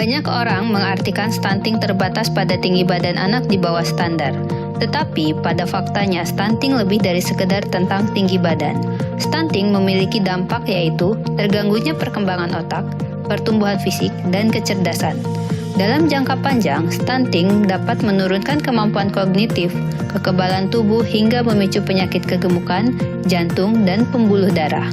Banyak orang mengartikan stunting terbatas pada tinggi badan anak di bawah standar. Tetapi pada faktanya stunting lebih dari sekedar tentang tinggi badan. Stunting memiliki dampak yaitu terganggunya perkembangan otak, pertumbuhan fisik, dan kecerdasan. Dalam jangka panjang, stunting dapat menurunkan kemampuan kognitif, kekebalan tubuh hingga memicu penyakit kegemukan, jantung, dan pembuluh darah.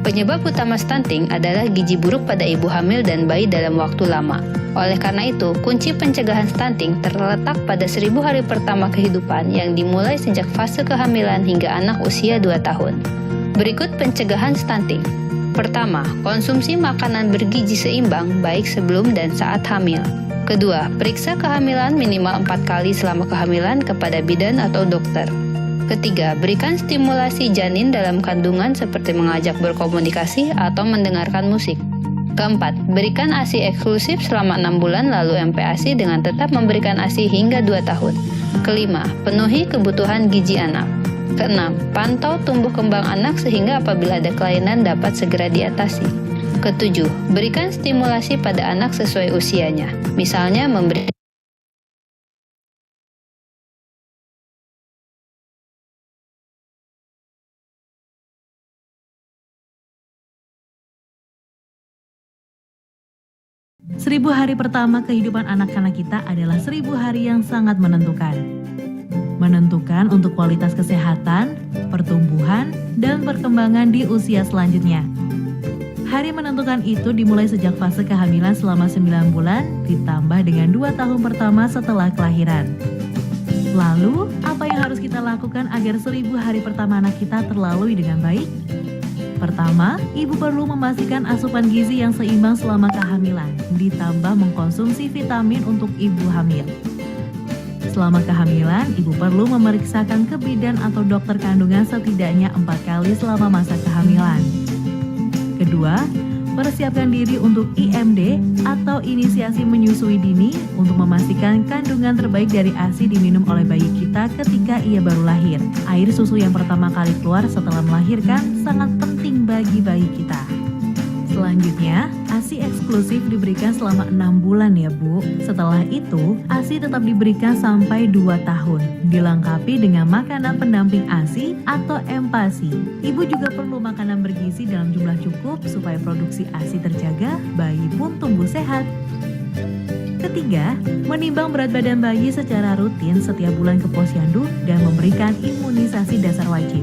Penyebab utama stunting adalah gizi buruk pada ibu hamil dan bayi dalam waktu lama. Oleh karena itu, kunci pencegahan stunting terletak pada 1000 hari pertama kehidupan yang dimulai sejak fase kehamilan hingga anak usia 2 tahun. Berikut pencegahan stunting. Pertama, konsumsi makanan bergizi seimbang baik sebelum dan saat hamil. Kedua, periksa kehamilan minimal 4 kali selama kehamilan kepada bidan atau dokter. Ketiga, berikan stimulasi janin dalam kandungan seperti mengajak berkomunikasi atau mendengarkan musik. Keempat, berikan ASI eksklusif selama 6 bulan lalu MPASI dengan tetap memberikan ASI hingga 2 tahun. Kelima, penuhi kebutuhan gizi anak. Keenam, pantau tumbuh kembang anak sehingga apabila ada kelainan dapat segera diatasi. Ketujuh, berikan stimulasi pada anak sesuai usianya. Misalnya memberi 1000 hari pertama kehidupan anak-anak kita adalah 1000 hari yang sangat menentukan. Menentukan untuk kualitas kesehatan, pertumbuhan, dan perkembangan di usia selanjutnya. Hari menentukan itu dimulai sejak fase kehamilan selama 9 bulan, ditambah dengan 2 tahun pertama setelah kelahiran. Lalu, apa yang harus kita lakukan agar 1000 hari pertama anak kita terlalui dengan baik? Pertama, ibu perlu memastikan asupan gizi yang seimbang selama kehamilan, ditambah mengkonsumsi vitamin untuk ibu hamil. Selama kehamilan, ibu perlu memeriksakan ke bidan atau dokter kandungan setidaknya 4 kali selama masa kehamilan. Kedua, persiapkan diri untuk IMD atau inisiasi menyusui dini untuk memastikan kandungan terbaik dari ASI diminum oleh bayi kita ketika ia baru lahir. Air susu yang pertama kali keluar setelah melahirkan sangat penting bagi bayi kita. Selanjutnya, ASI eksklusif diberikan selama 6 bulan ya Bu. Setelah itu, ASI tetap diberikan sampai 2 tahun, dilengkapi dengan makanan pendamping ASI atau MPASI. Ibu juga perlu makanan bergizi dalam jumlah cukup supaya produksi ASI terjaga, bayi pun tumbuh sehat. Ketiga, menimbang berat badan bayi secara rutin setiap bulan ke posyandu dan memberikan imunisasi dasar wajib.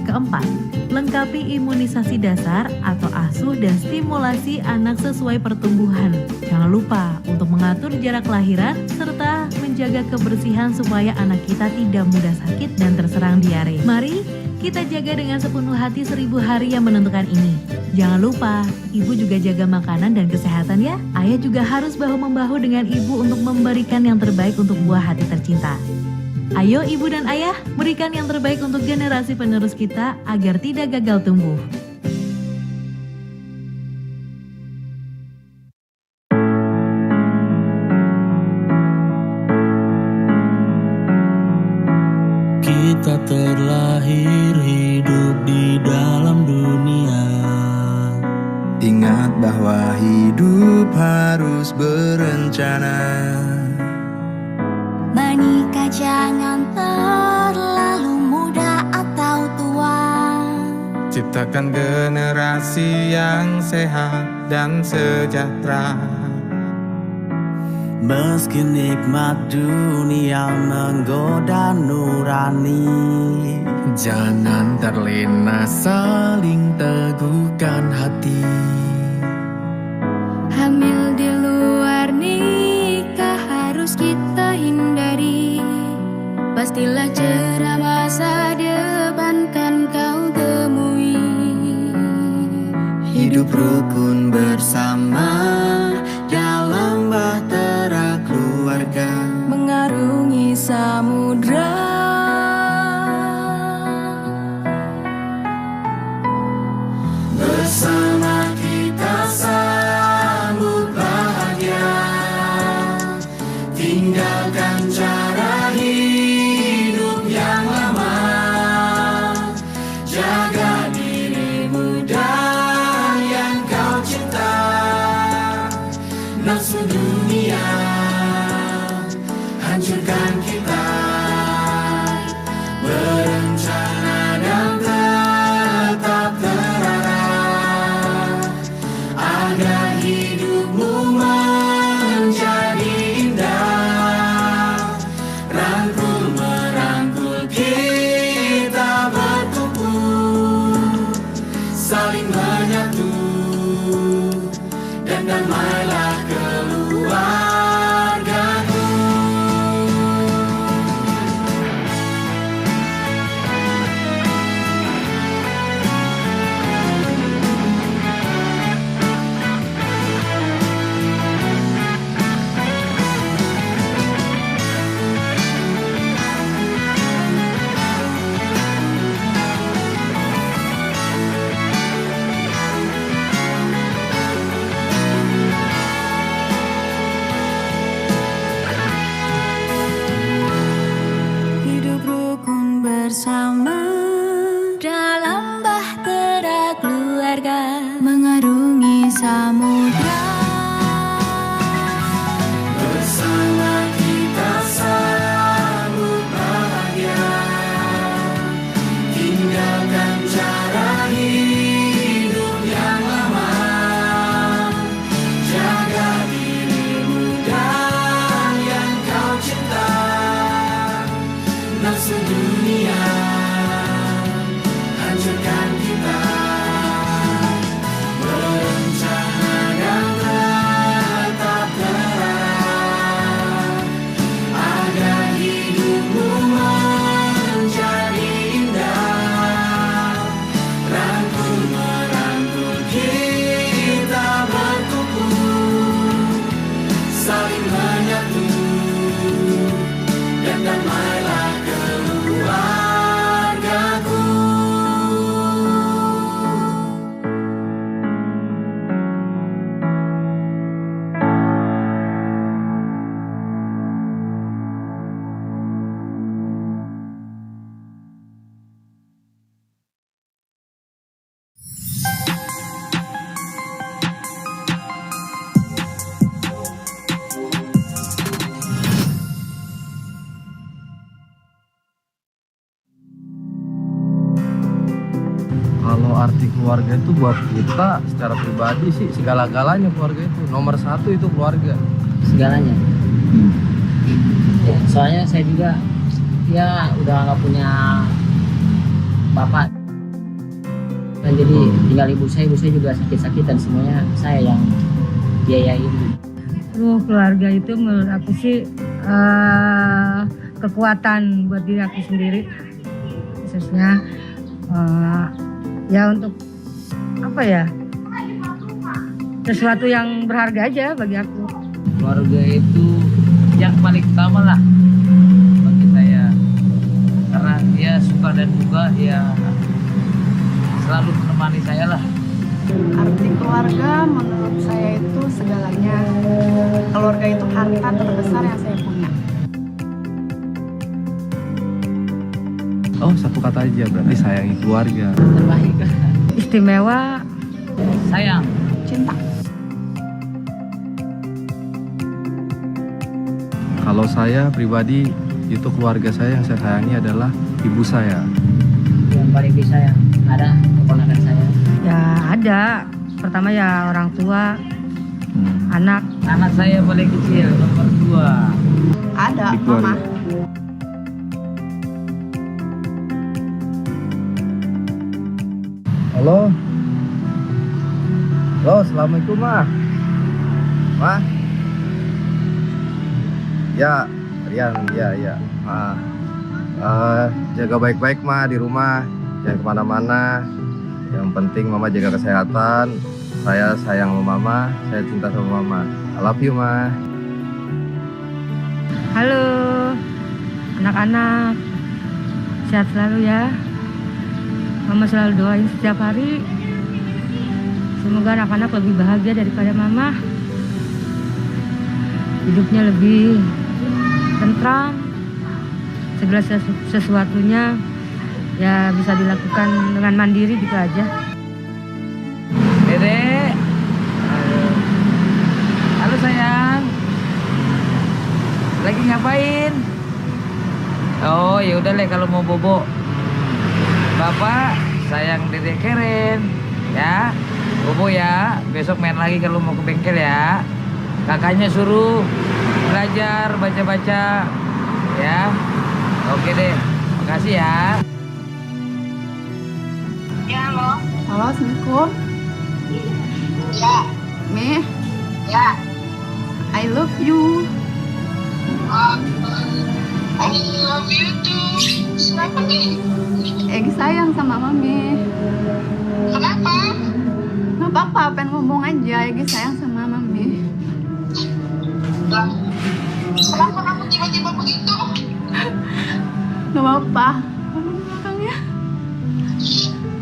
Keempat, lengkapi imunisasi dasar atau asuh dan stimulasi anak sesuai pertumbuhan. Jangan lupa untuk mengatur jarak kelahiran serta menjaga kebersihan supaya anak kita tidak mudah sakit dan terserang diare. Mari kita jaga dengan sepenuh hati 1000 hari yang menentukan ini. Jangan lupa, ibu juga jaga makanan dan kesehatan ya. Ayah juga harus bahu-membahu dengan ibu untuk memberikan yang terbaik untuk buah hati tercinta. Ayo ibu dan ayah, berikan yang terbaik untuk generasi penerus kita agar tidak gagal tumbuh. Kita terlahir hidup di dalam dunia. Ingat bahwa hidup harus berencana. Menikah jangan terlalu muda atau tua. Ciptakan generasi yang sehat dan sejahtera. Meski nikmat dunia menggoda nurani, Jangan terlena, saling teguhkan hati. Hamil di luar nikah harus kita hindari. Pastilah cerah masa depan kan kau temui. Hidup rukun bersama dalam bahtera keluarga. Mengarungi samudra. Bersama kita sambut bahagia. Tinggalkan cara hidup yang lama. Jaga dirimu dan yang kau cinta. hancurkan kita, berencana dan tetap terarah, agar hidupmu menjadi indah. Rangkul merangkul kita bertumpu, saling menyatu, dan damailah keluargaku. Hidup rukun bersama dalam bahtera keluarga, mengarungi samudra. Bersama kita sambut bahagia, tinggalkan cara hidup yang lama, jaga dirimu dan yang kau cinta. Nafsu dunia hancurkan kita, berencana dan tetap terarah, agar hidupmu menjadi indah. Rangkul merangkul kita bertumpu, saling menyatu, dan damailah keluargaku. Kalau arti keluarga itu buat kita secara pribadi sih segala-galanya. Keluarga itu nomor satu, itu keluarga. Segalanya. Ya, soalnya saya juga ya udah nggak punya bapak, dan jadi tinggal ibu saya juga sakit-sakitan, semuanya saya yang biayain. Keluarga itu menurut aku sih kekuatan buat diri aku sendiri, khususnya ya untuk apa ya, sesuatu yang berharga aja bagi aku. Keluarga itu yang paling utama lah bagi saya, karena dia suka dan duka ya selalu menemani saya lah. Arti keluarga menurut saya itu segalanya. Keluarga itu harta terbesar yang saya punya. Oh, satu kata aja, berarti sayangi keluarga. Terbaik lah. Istimewa, Sayang. Cinta. Kalau saya pribadi, itu keluarga saya yang saya sayangi adalah ibu saya. Yang paling disayang ada keponakan saya. ya ada. Pertama ya orang tua, anak. Anak saya paling kecil, nomor 2. Ada, Di keluarga. mama. Halo. Halo, assalamualaikum Ma. Ma. Ya, Rian, ya. Jaga baik-baik Ma di rumah, jangan kemana-mana. Yang penting Mama jaga kesehatan. Saya sayang sama Mama, saya cinta sama Mama. I love you Ma. Halo anak-anak, sehat selalu ya. Mama selalu doain setiap hari, semoga anak-anak lebih bahagia daripada Mama, hidupnya lebih tentram, segala sesuatunya ya bisa dilakukan dengan mandiri gitu aja. Dede. Halo sayang. Lagi ngapain? Oh ya udah Le kalau mau bobo. Bapak sayang Dedek Keren ya. Bobo ya, besok main lagi kalau mau ke bengkel ya. Kakaknya suruh belajar baca-baca ya. Oke deh, makasih ya. Halo, Assalamualaikum. Ya, Mi, ya. I love you. I love you too. Kenapa nih? Egi sayang sama Mami. Kenapa? Nggak apa-apa, pengen ngomong aja. Egi sayang sama Mami. Kenapa kamu tiba-tiba begitu? Nggak apa-apa. Belakangnya.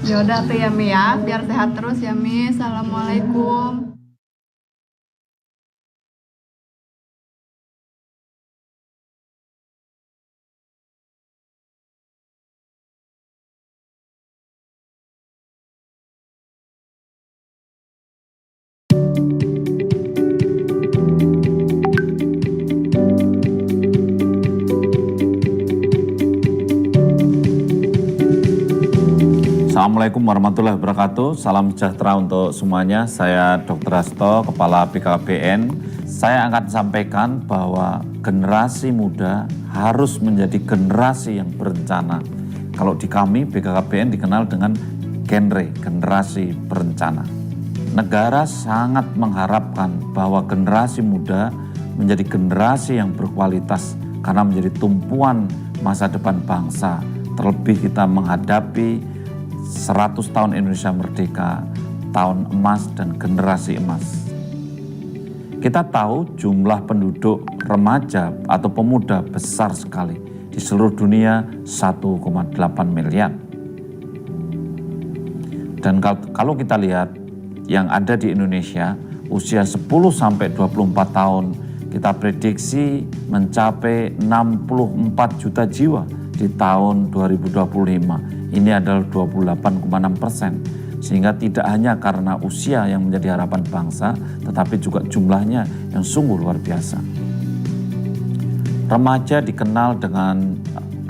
Yaudah tuh ya Mi ya, biar sehat terus ya Mi. Assalamualaikum. Assalamualaikum warahmatullahi wabarakatuh. Salam sejahtera untuk semuanya. Saya Dr. Hasto, Kepala BKKBN. Saya akan sampaikan bahwa generasi muda harus menjadi generasi yang berencana. Kalau di kami BKKBN dikenal dengan generasi berencana. Negara sangat mengharapkan bahwa generasi muda menjadi generasi yang berkualitas karena menjadi tumpuan masa depan bangsa. Terlebih kita menghadapi 100 tahun Indonesia Merdeka, tahun emas dan generasi emas. Kita tahu jumlah penduduk remaja atau pemuda besar sekali. Di seluruh dunia 1,8 miliar. Dan kalau kita lihat yang ada di Indonesia, usia 10 sampai 24 tahun, kita prediksi mencapai 64 juta jiwa di tahun 2025. Ini adalah 28,6%. Sehingga tidak hanya karena usia yang menjadi harapan bangsa, tetapi juga jumlahnya yang sungguh luar biasa. Remaja dikenal dengan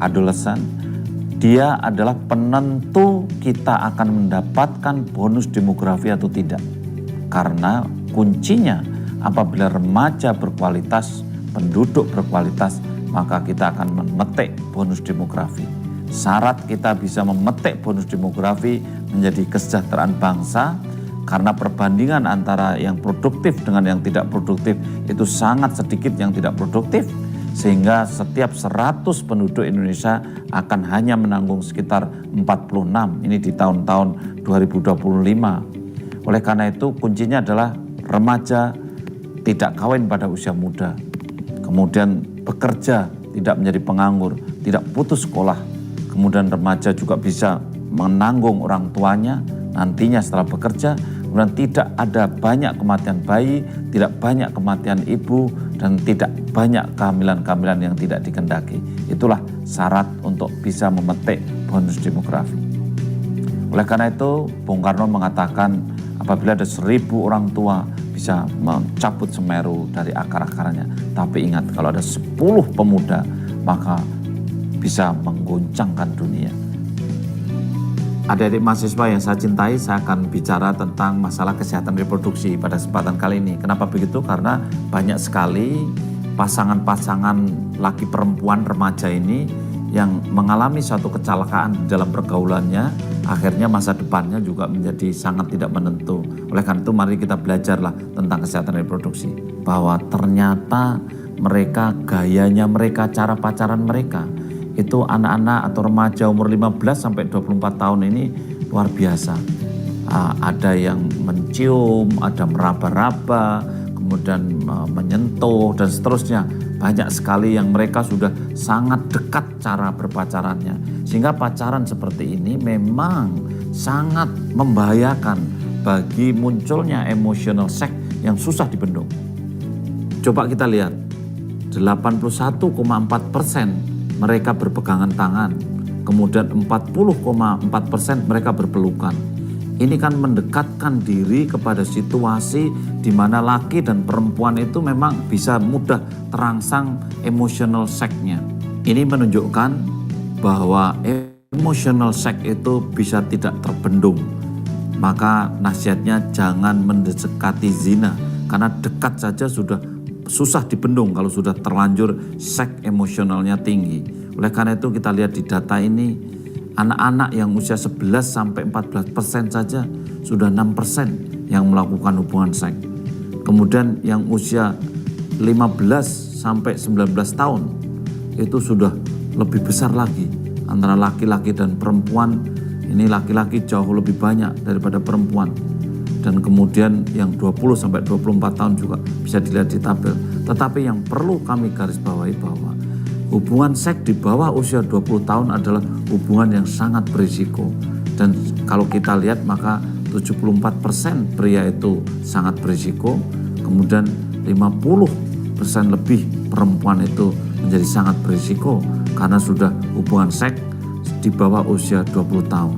adolescent. Dia adalah penentu kita akan mendapatkan bonus demografi atau tidak. Karena kuncinya apabila remaja berkualitas, penduduk berkualitas, maka kita akan memetik bonus demografi. Syarat kita bisa memetik bonus demografi menjadi kesejahteraan bangsa karena perbandingan antara yang produktif dengan yang tidak produktif itu sangat sedikit yang tidak produktif, sehingga setiap 100 penduduk Indonesia akan hanya menanggung sekitar 46, ini di tahun-tahun 2025. Oleh karena itu kuncinya adalah remaja tidak kawin pada usia muda, kemudian bekerja, tidak menjadi penganggur, tidak putus sekolah. Kemudian remaja juga bisa menanggung orang tuanya nantinya setelah bekerja. Kemudian tidak ada banyak kematian bayi, tidak banyak kematian ibu, dan tidak banyak kehamilan-kehamilan yang tidak dikehendaki. Itulah syarat untuk bisa memetik bonus demografi. Oleh karena itu, Bung Karno mengatakan apabila ada 1000 orang tua bisa mencabut Semeru dari akar-akarnya. Tapi ingat, kalau ada 10 pemuda, maka bisa mengguncangkan dunia. Adik-adik mahasiswa yang saya cintai, saya akan bicara tentang masalah kesehatan reproduksi pada kesempatan kali ini. Kenapa begitu? Karena banyak sekali pasangan-pasangan laki perempuan remaja ini yang mengalami suatu kecelakaan dalam pergaulannya, akhirnya masa depannya juga menjadi sangat tidak menentu. Oleh karena itu mari kita belajarlah tentang kesehatan reproduksi. Bahwa ternyata mereka, gayanya mereka, cara pacaran mereka, itu anak-anak atau remaja umur 15 sampai 24 tahun ini luar biasa. Ada yang mencium, ada meraba-raba, kemudian menyentuh dan seterusnya. Banyak sekali yang mereka sudah sangat dekat cara berpacarannya. Sehingga pacaran seperti ini memang sangat membahayakan bagi munculnya emotional sex yang susah dibendung. Coba kita lihat, 81,4% mereka berpegangan tangan, kemudian 40,4% mereka berpelukan. Ini kan mendekatkan diri kepada situasi di mana laki dan perempuan itu memang bisa mudah terangsang emotional sex-nya. Ini menunjukkan bahwa emotional sex itu bisa tidak terbendung. Maka nasihatnya jangan mendekati zina, karena dekat saja sudah susah dibendung kalau sudah terlanjur seks emosionalnya tinggi. Oleh karena itu kita lihat di data ini, anak-anak yang usia 11 sampai 14% saja sudah 6% yang melakukan hubungan seks. Kemudian yang usia 15 sampai 19 tahun itu sudah lebih besar lagi. Antara laki-laki dan perempuan, ini laki-laki jauh lebih banyak daripada perempuan. Dan kemudian yang 20 sampai 24 tahun juga bisa dilihat di tabel. Tetapi yang perlu kami garis bawahi bahwa hubungan seks di bawah usia 20 tahun adalah hubungan yang sangat berisiko. Dan kalau kita lihat maka 74% pria itu sangat berisiko, kemudian 50% lebih perempuan itu menjadi sangat berisiko karena sudah hubungan seks di bawah usia 20 tahun.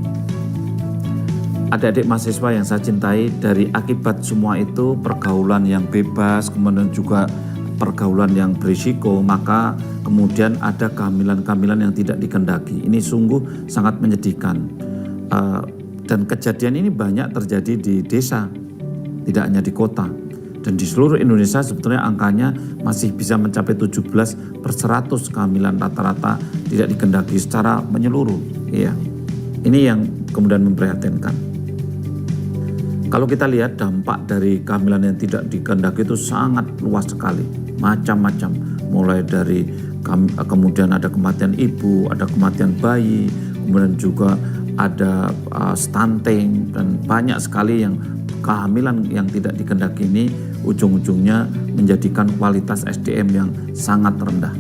Adik-adik mahasiswa yang saya cintai, dari akibat semua itu pergaulan yang bebas, kemudian juga pergaulan yang berisiko, maka kemudian ada kehamilan-kehamilan yang tidak dikehendaki. Ini sungguh sangat menyedihkan. Dan kejadian ini banyak terjadi di desa, tidak hanya di kota. Dan di seluruh Indonesia sebetulnya angkanya masih bisa mencapai 17/100 kehamilan rata-rata tidak dikehendaki secara menyeluruh. Iya. Ini yang kemudian memprihatinkan. Kalau kita lihat dampak dari kehamilan yang tidak dikehendaki itu sangat luas sekali, macam-macam. Mulai dari kemudian ada kematian ibu, ada kematian bayi, kemudian juga ada stunting, dan banyak sekali yang kehamilan yang tidak dikehendaki ini ujung-ujungnya menjadikan kualitas SDM yang sangat rendah.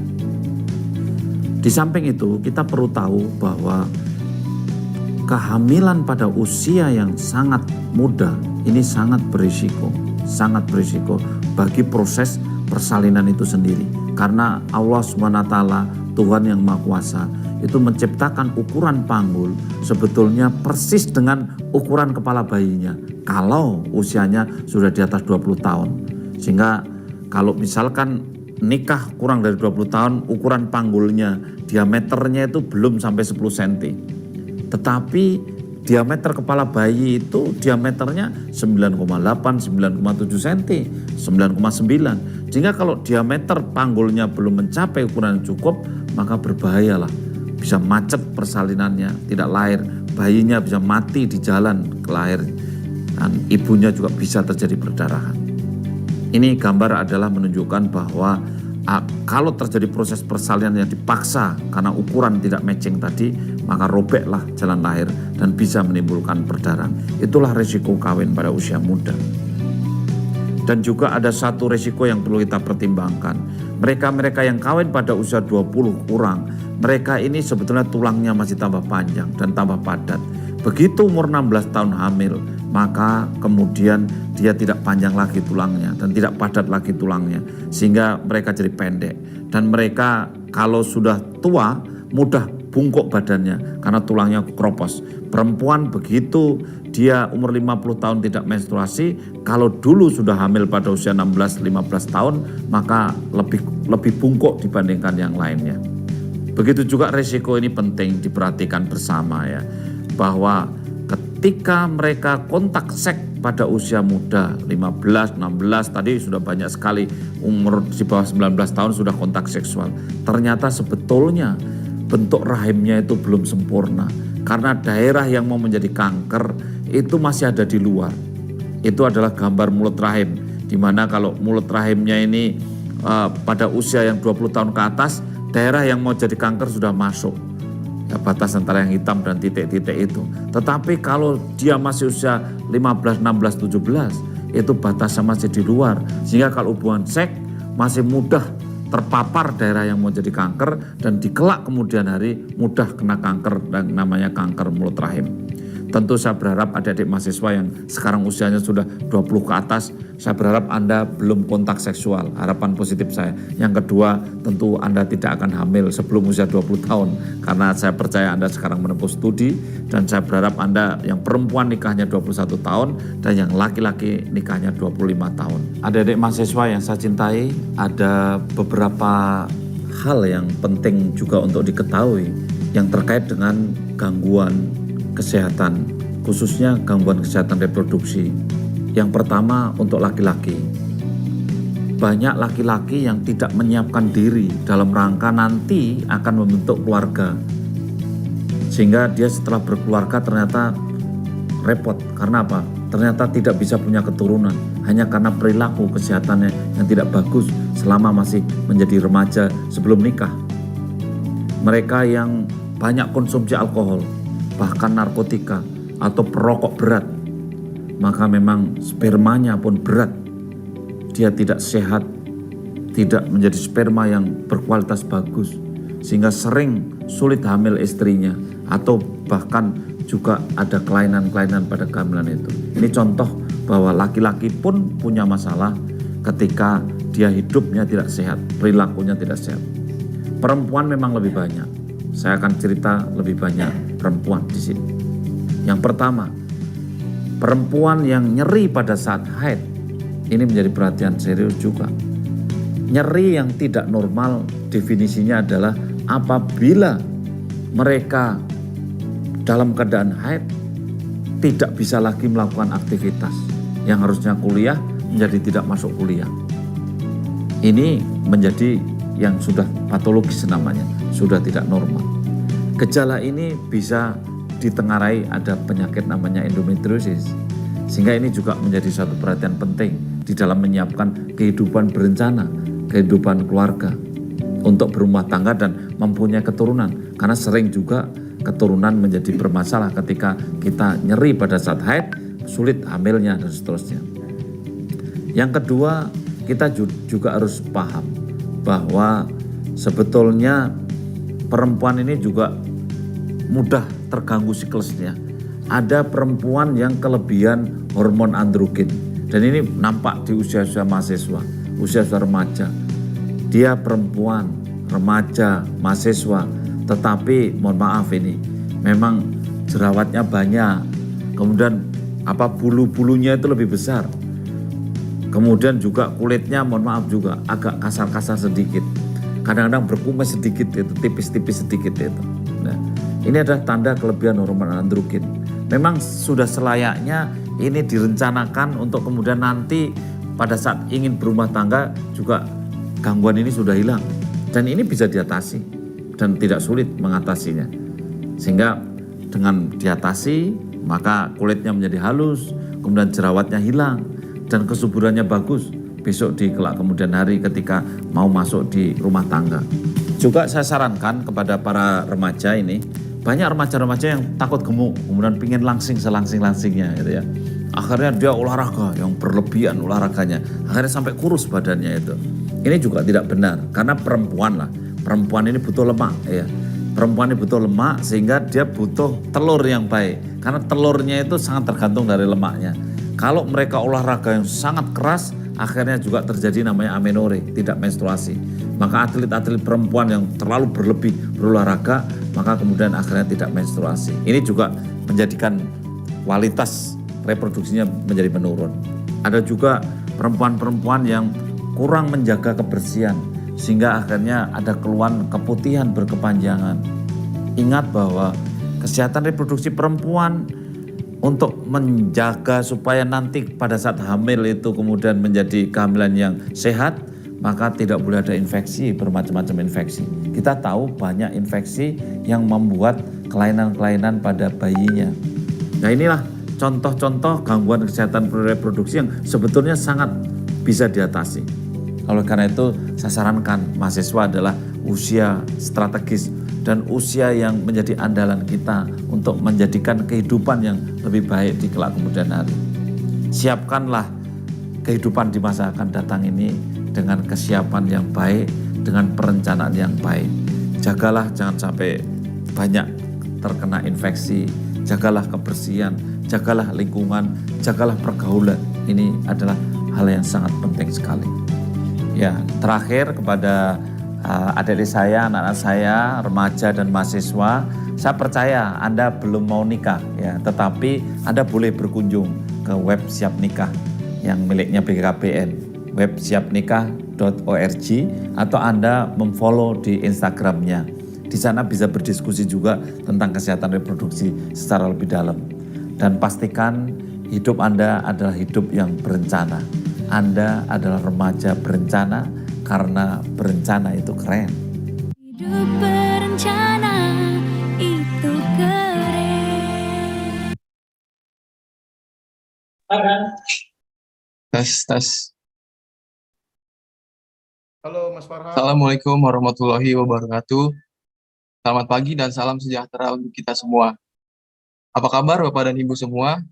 Di samping itu kita perlu tahu bahwa kehamilan pada usia yang sangat muda ini sangat berisiko bagi proses persalinan itu sendiri. Karena Allah SWT, Tuhan yang Maha Kuasa, itu menciptakan ukuran panggul sebetulnya persis dengan ukuran kepala bayinya kalau usianya sudah di atas 20 tahun. Sehingga kalau misalkan nikah kurang dari 20 tahun, ukuran panggulnya, diameternya itu belum sampai 10 cm. Tetapi diameter kepala bayi itu diameternya 9,8, 9,7 cm, 9,9. Sehingga kalau diameter panggulnya belum mencapai ukuran yang cukup, maka berbahayalah. Bisa macet persalinannya, tidak lahir, bayinya bisa mati di jalan kelahir, dan ibunya juga bisa terjadi perdarahan. Ini gambar adalah menunjukkan bahwa kalau terjadi proses persalinan yang dipaksa karena ukuran tidak matching tadi, maka robeklah jalan lahir dan bisa menimbulkan perdarahan. Itulah risiko kawin pada usia muda. Dan juga ada satu risiko yang perlu kita pertimbangkan. Mereka-mereka yang kawin pada usia 20 kurang, mereka ini sebetulnya tulangnya masih tambah panjang dan tambah padat. Begitu umur 16 tahun hamil, maka kemudian dia tidak panjang lagi tulangnya dan tidak padat lagi tulangnya, sehingga mereka jadi pendek. Dan mereka kalau sudah tua mudah bungkuk badannya karena tulangnya kropos. Perempuan begitu dia umur 50 tahun tidak menstruasi, kalau dulu sudah hamil pada usia 16-15 tahun, maka lebih bungkuk dibandingkan yang lainnya. Begitu juga risiko ini penting diperhatikan bersama ya, bahwa ketika mereka kontak seks pada usia muda, 15, 16, tadi sudah banyak sekali umur di bawah 19 tahun sudah kontak seksual. Ternyata sebetulnya bentuk rahimnya itu belum sempurna. Karena daerah yang mau menjadi kanker itu masih ada di luar. Itu adalah gambar mulut rahim. Dimana kalau mulut rahimnya ini pada usia yang 20 tahun ke atas, daerah yang mau jadi kanker sudah masuk. Ya, batas antara yang hitam dan titik-titik itu. Tetapi kalau dia masih usia 15, 16, 17, itu batasnya masih di luar. Sehingga kalau hubungan seks masih mudah terpapar daerah yang mau jadi kanker, dan dikelak kemudian hari mudah kena kanker dan namanya kanker mulut rahim. Tentu saya berharap adik-adik mahasiswa yang sekarang usianya sudah 20 ke atas, saya berharap Anda belum kontak seksual, harapan positif saya. Yang kedua, tentu Anda tidak akan hamil sebelum usia 20 tahun, karena saya percaya Anda sekarang menempuh studi, dan saya berharap Anda yang perempuan nikahnya 21 tahun, dan yang laki-laki nikahnya 25 tahun. Adik-adik mahasiswa yang saya cintai, ada beberapa hal yang penting juga untuk diketahui yang terkait dengan gangguan kesehatan, khususnya gangguan kesehatan reproduksi. Yang pertama untuk laki-laki. Banyak laki-laki yang tidak menyiapkan diri dalam rangka nanti akan membentuk keluarga. Sehingga dia setelah berkeluarga ternyata repot. Karena apa? Ternyata tidak bisa punya keturunan. Hanya karena perilaku kesehatannya yang tidak bagus selama masih menjadi remaja sebelum nikah. Mereka yang banyak konsumsi alkohol, bahkan narkotika atau perokok berat, maka memang spermanya pun berat. Dia tidak sehat, tidak menjadi sperma yang berkualitas bagus, sehingga sering sulit hamil istrinya, atau bahkan juga ada kelainan-kelainan pada kehamilan itu. Ini contoh bahwa laki-laki pun punya masalah ketika dia hidupnya tidak sehat, perilakunya tidak sehat. Perempuan memang lebih banyak. Saya akan cerita lebih banyak perempuan di sini. Yang pertama, perempuan yang nyeri pada saat haid. Ini menjadi perhatian serius juga. Nyeri yang tidak normal definisinya adalah apabila mereka dalam keadaan haid tidak bisa lagi melakukan aktivitas. Yang harusnya kuliah menjadi tidak masuk kuliah. Ini menjadi yang sudah patologis namanya, sudah tidak normal. Gejala ini bisa ditengarai ada penyakit namanya endometriosis. Sehingga ini juga menjadi satu perhatian penting di dalam menyiapkan kehidupan berencana, kehidupan keluarga untuk berumah tangga dan mempunyai keturunan. Karena sering juga keturunan menjadi bermasalah ketika kita nyeri pada saat haid, sulit hamilnya dan seterusnya. Yang kedua, kita juga harus paham bahwa sebetulnya perempuan ini juga mudah terganggu siklusnya. Ada perempuan yang kelebihan hormon androgen. Dan ini nampak di usia-usia mahasiswa, usia-usia remaja. Dia perempuan, remaja, mahasiswa, tetapi mohon maaf ini, memang jerawatnya banyak. Kemudian bulu-bulunya itu lebih besar. Kemudian juga kulitnya mohon maaf juga agak kasar-kasar sedikit. Kadang-kadang berkumis sedikit itu, tipis-tipis sedikit itu. Nah, ini adalah tanda kelebihan hormon androgen. Memang sudah selayaknya ini direncanakan untuk kemudian nanti pada saat ingin berumah tangga juga gangguan ini sudah hilang. Dan ini bisa diatasi dan tidak sulit mengatasinya. Sehingga dengan diatasi maka kulitnya menjadi halus, kemudian jerawatnya hilang dan kesuburannya bagus besok di kelak kemudian hari ketika mau masuk di rumah tangga. Juga saya sarankan kepada para remaja ini, banyak remaja-remaja yang takut gemuk, kemudian pingin langsing selangsing-langsingnya gitu ya. Akhirnya dia olahraga yang berlebihan olahraganya, akhirnya sampai kurus badannya itu. Ini juga tidak benar, karena perempuan ini butuh lemak ya. Perempuan ini butuh lemak sehingga dia butuh telur yang baik, karena telurnya itu sangat tergantung dari lemaknya. Kalau mereka olahraga yang sangat keras, akhirnya juga terjadi namanya amenore, tidak menstruasi. Maka atlet-atlet perempuan yang terlalu berlebih berolahraga, maka kemudian akhirnya tidak menstruasi. Ini juga menjadikan kualitas reproduksinya menjadi menurun. Ada juga perempuan-perempuan yang kurang menjaga kebersihan, sehingga akhirnya ada keluhan keputihan berkepanjangan. Ingat bahwa kesehatan reproduksi perempuan untuk menjaga supaya nanti pada saat hamil itu kemudian menjadi kehamilan yang sehat, maka tidak boleh ada infeksi, bermacam-macam infeksi. Kita tahu banyak infeksi yang membuat kelainan-kelainan pada bayinya. Nah inilah contoh-contoh gangguan kesehatan reproduksi yang sebetulnya sangat bisa diatasi. Oleh karena itu saya sarankan mahasiswa adalah usia strategis dan usia yang menjadi andalan kita untuk menjadikan kehidupan yang lebih baik di kelak kemudian hari. Siapkanlah kehidupan di masa akan datang ini dengan kesiapan yang baik, dengan perencanaan yang baik. Jagalah jangan sampai banyak terkena infeksi, jagalah kebersihan, jagalah lingkungan, jagalah pergaulan. Ini adalah hal yang sangat penting sekali. Ya, terakhir kepada adik-adik saya, anak-anak saya, remaja dan mahasiswa, saya percaya Anda belum mau nikah ya, tetapi Anda boleh berkunjung ke web Siap Nikah yang miliknya BKKBN. web siapnikah.org atau Anda memfollow di Instagramnya. Di sana bisa berdiskusi juga tentang kesehatan reproduksi secara lebih dalam. Dan pastikan hidup Anda adalah hidup yang berencana. Anda adalah remaja berencana karena berencana itu keren. Hidup berencana itu keren. Tes. Halo Mas Farhan. Assalamualaikum warahmatullahi wabarakatuh. Selamat pagi dan salam sejahtera untuk kita semua. Apa kabar Bapak dan Ibu semua?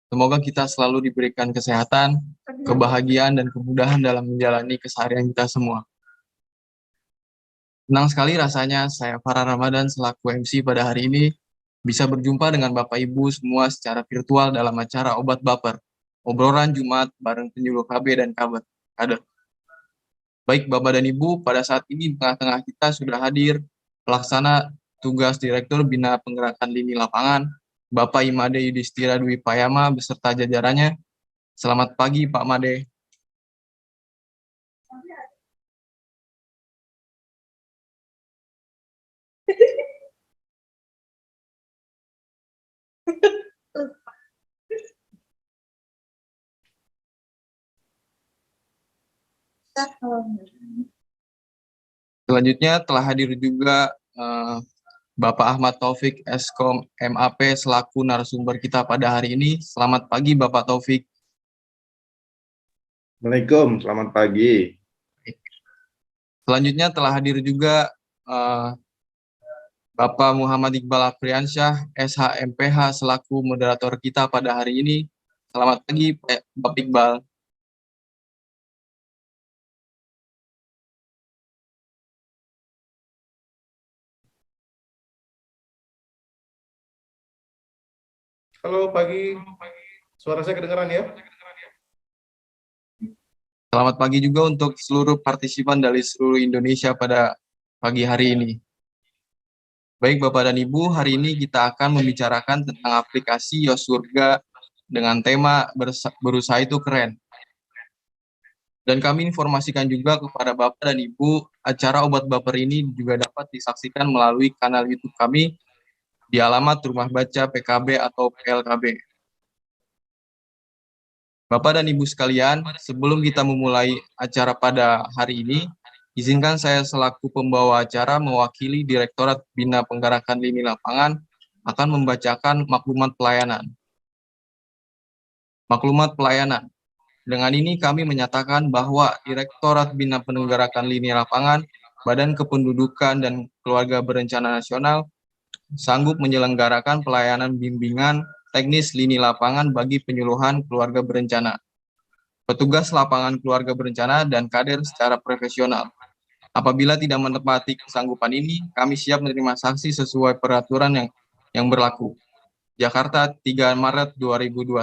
Semoga kita selalu diberikan kesehatan, kebahagiaan, dan kemudahan dalam menjalani keseharian kita semua. Senang sekali rasanya saya Farhan Ramadan selaku MC pada hari ini bisa berjumpa dengan Bapak Ibu semua secara virtual dalam acara Obat Baper, obrolan Jumat bareng penyuluh KB dan kader. Baik Bapak dan Ibu, pada saat ini di tengah-tengah kita sudah hadir pelaksana tugas Direktur Bina Penggerakan Lini Lapangan, Bapak Imade Yudhistira Dwi Payama beserta jajarannya. Selamat pagi Pak Made. Selanjutnya telah hadir juga Bapak Ahmad Taufik Eskom MAP selaku narasumber kita pada hari ini. Selamat pagi Bapak Taufik. Assalamualaikum, selamat pagi. Selanjutnya telah hadir juga Bapak Muhammad Iqbal Afriansyah SHMPH selaku moderator kita pada hari ini. Selamat pagi Bapak Iqbal. Halo pagi, suara saya kedengaran ya? Selamat pagi juga untuk seluruh partisipan dari seluruh Indonesia pada pagi hari ini. Baik Bapak dan Ibu, hari ini kita akan membicarakan tentang aplikasi YoSurga dengan tema berusaha itu keren. Dan kami informasikan juga kepada Bapak dan Ibu, acara Obat Baper ini juga dapat disaksikan melalui kanal YouTube kami di alamat Rumah Baca PKB atau PLKB. Bapak dan Ibu sekalian, sebelum kita memulai acara pada hari ini, izinkan saya selaku pembawa acara mewakili Direktorat Bina Penggerakan Lini Lapangan akan membacakan maklumat pelayanan. Maklumat pelayanan. Dengan ini kami menyatakan bahwa Direktorat Bina Penggerakan Lini Lapangan, Badan Kependudukan dan Keluarga Berencana Nasional sanggup menyelenggarakan pelayanan bimbingan teknis lini lapangan bagi penyuluhan keluarga berencana, petugas lapangan keluarga berencana, dan kader secara profesional. Apabila tidak menepati kesanggupan ini, kami siap menerima sanksi sesuai peraturan yang berlaku. Jakarta, 3 Maret 2021,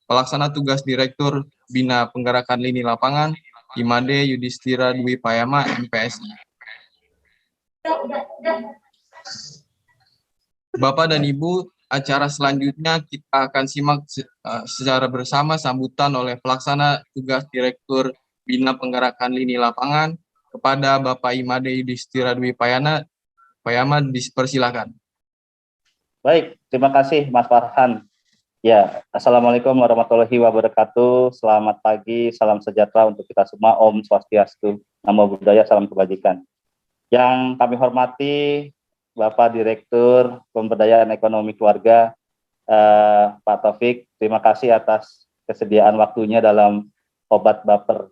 Pelaksana Tugas Direktur Bina Penggerakan Lini Lapangan, Imade Yudhistira Dwi Payama, MPSI. Bapak dan Ibu, acara selanjutnya kita akan simak secara bersama sambutan oleh Pelaksana Tugas Direktur Bina Penggerakan Lini Lapangan kepada Bapak Imade Yudhistira Dwi Payama, dipersilakan. Baik, terima kasih Mas Farhan. Ya, Assalamualaikum warahmatullahi wabarakatuh. Selamat pagi, salam sejahtera untuk kita semua. Om Swastiastu, Namo Buddhaya, salam kebajikan. Yang kami hormati Bapak Direktur Pemberdayaan Ekonomi Keluarga, Pak Taufik, terima kasih atas kesediaan waktunya dalam Obat Baper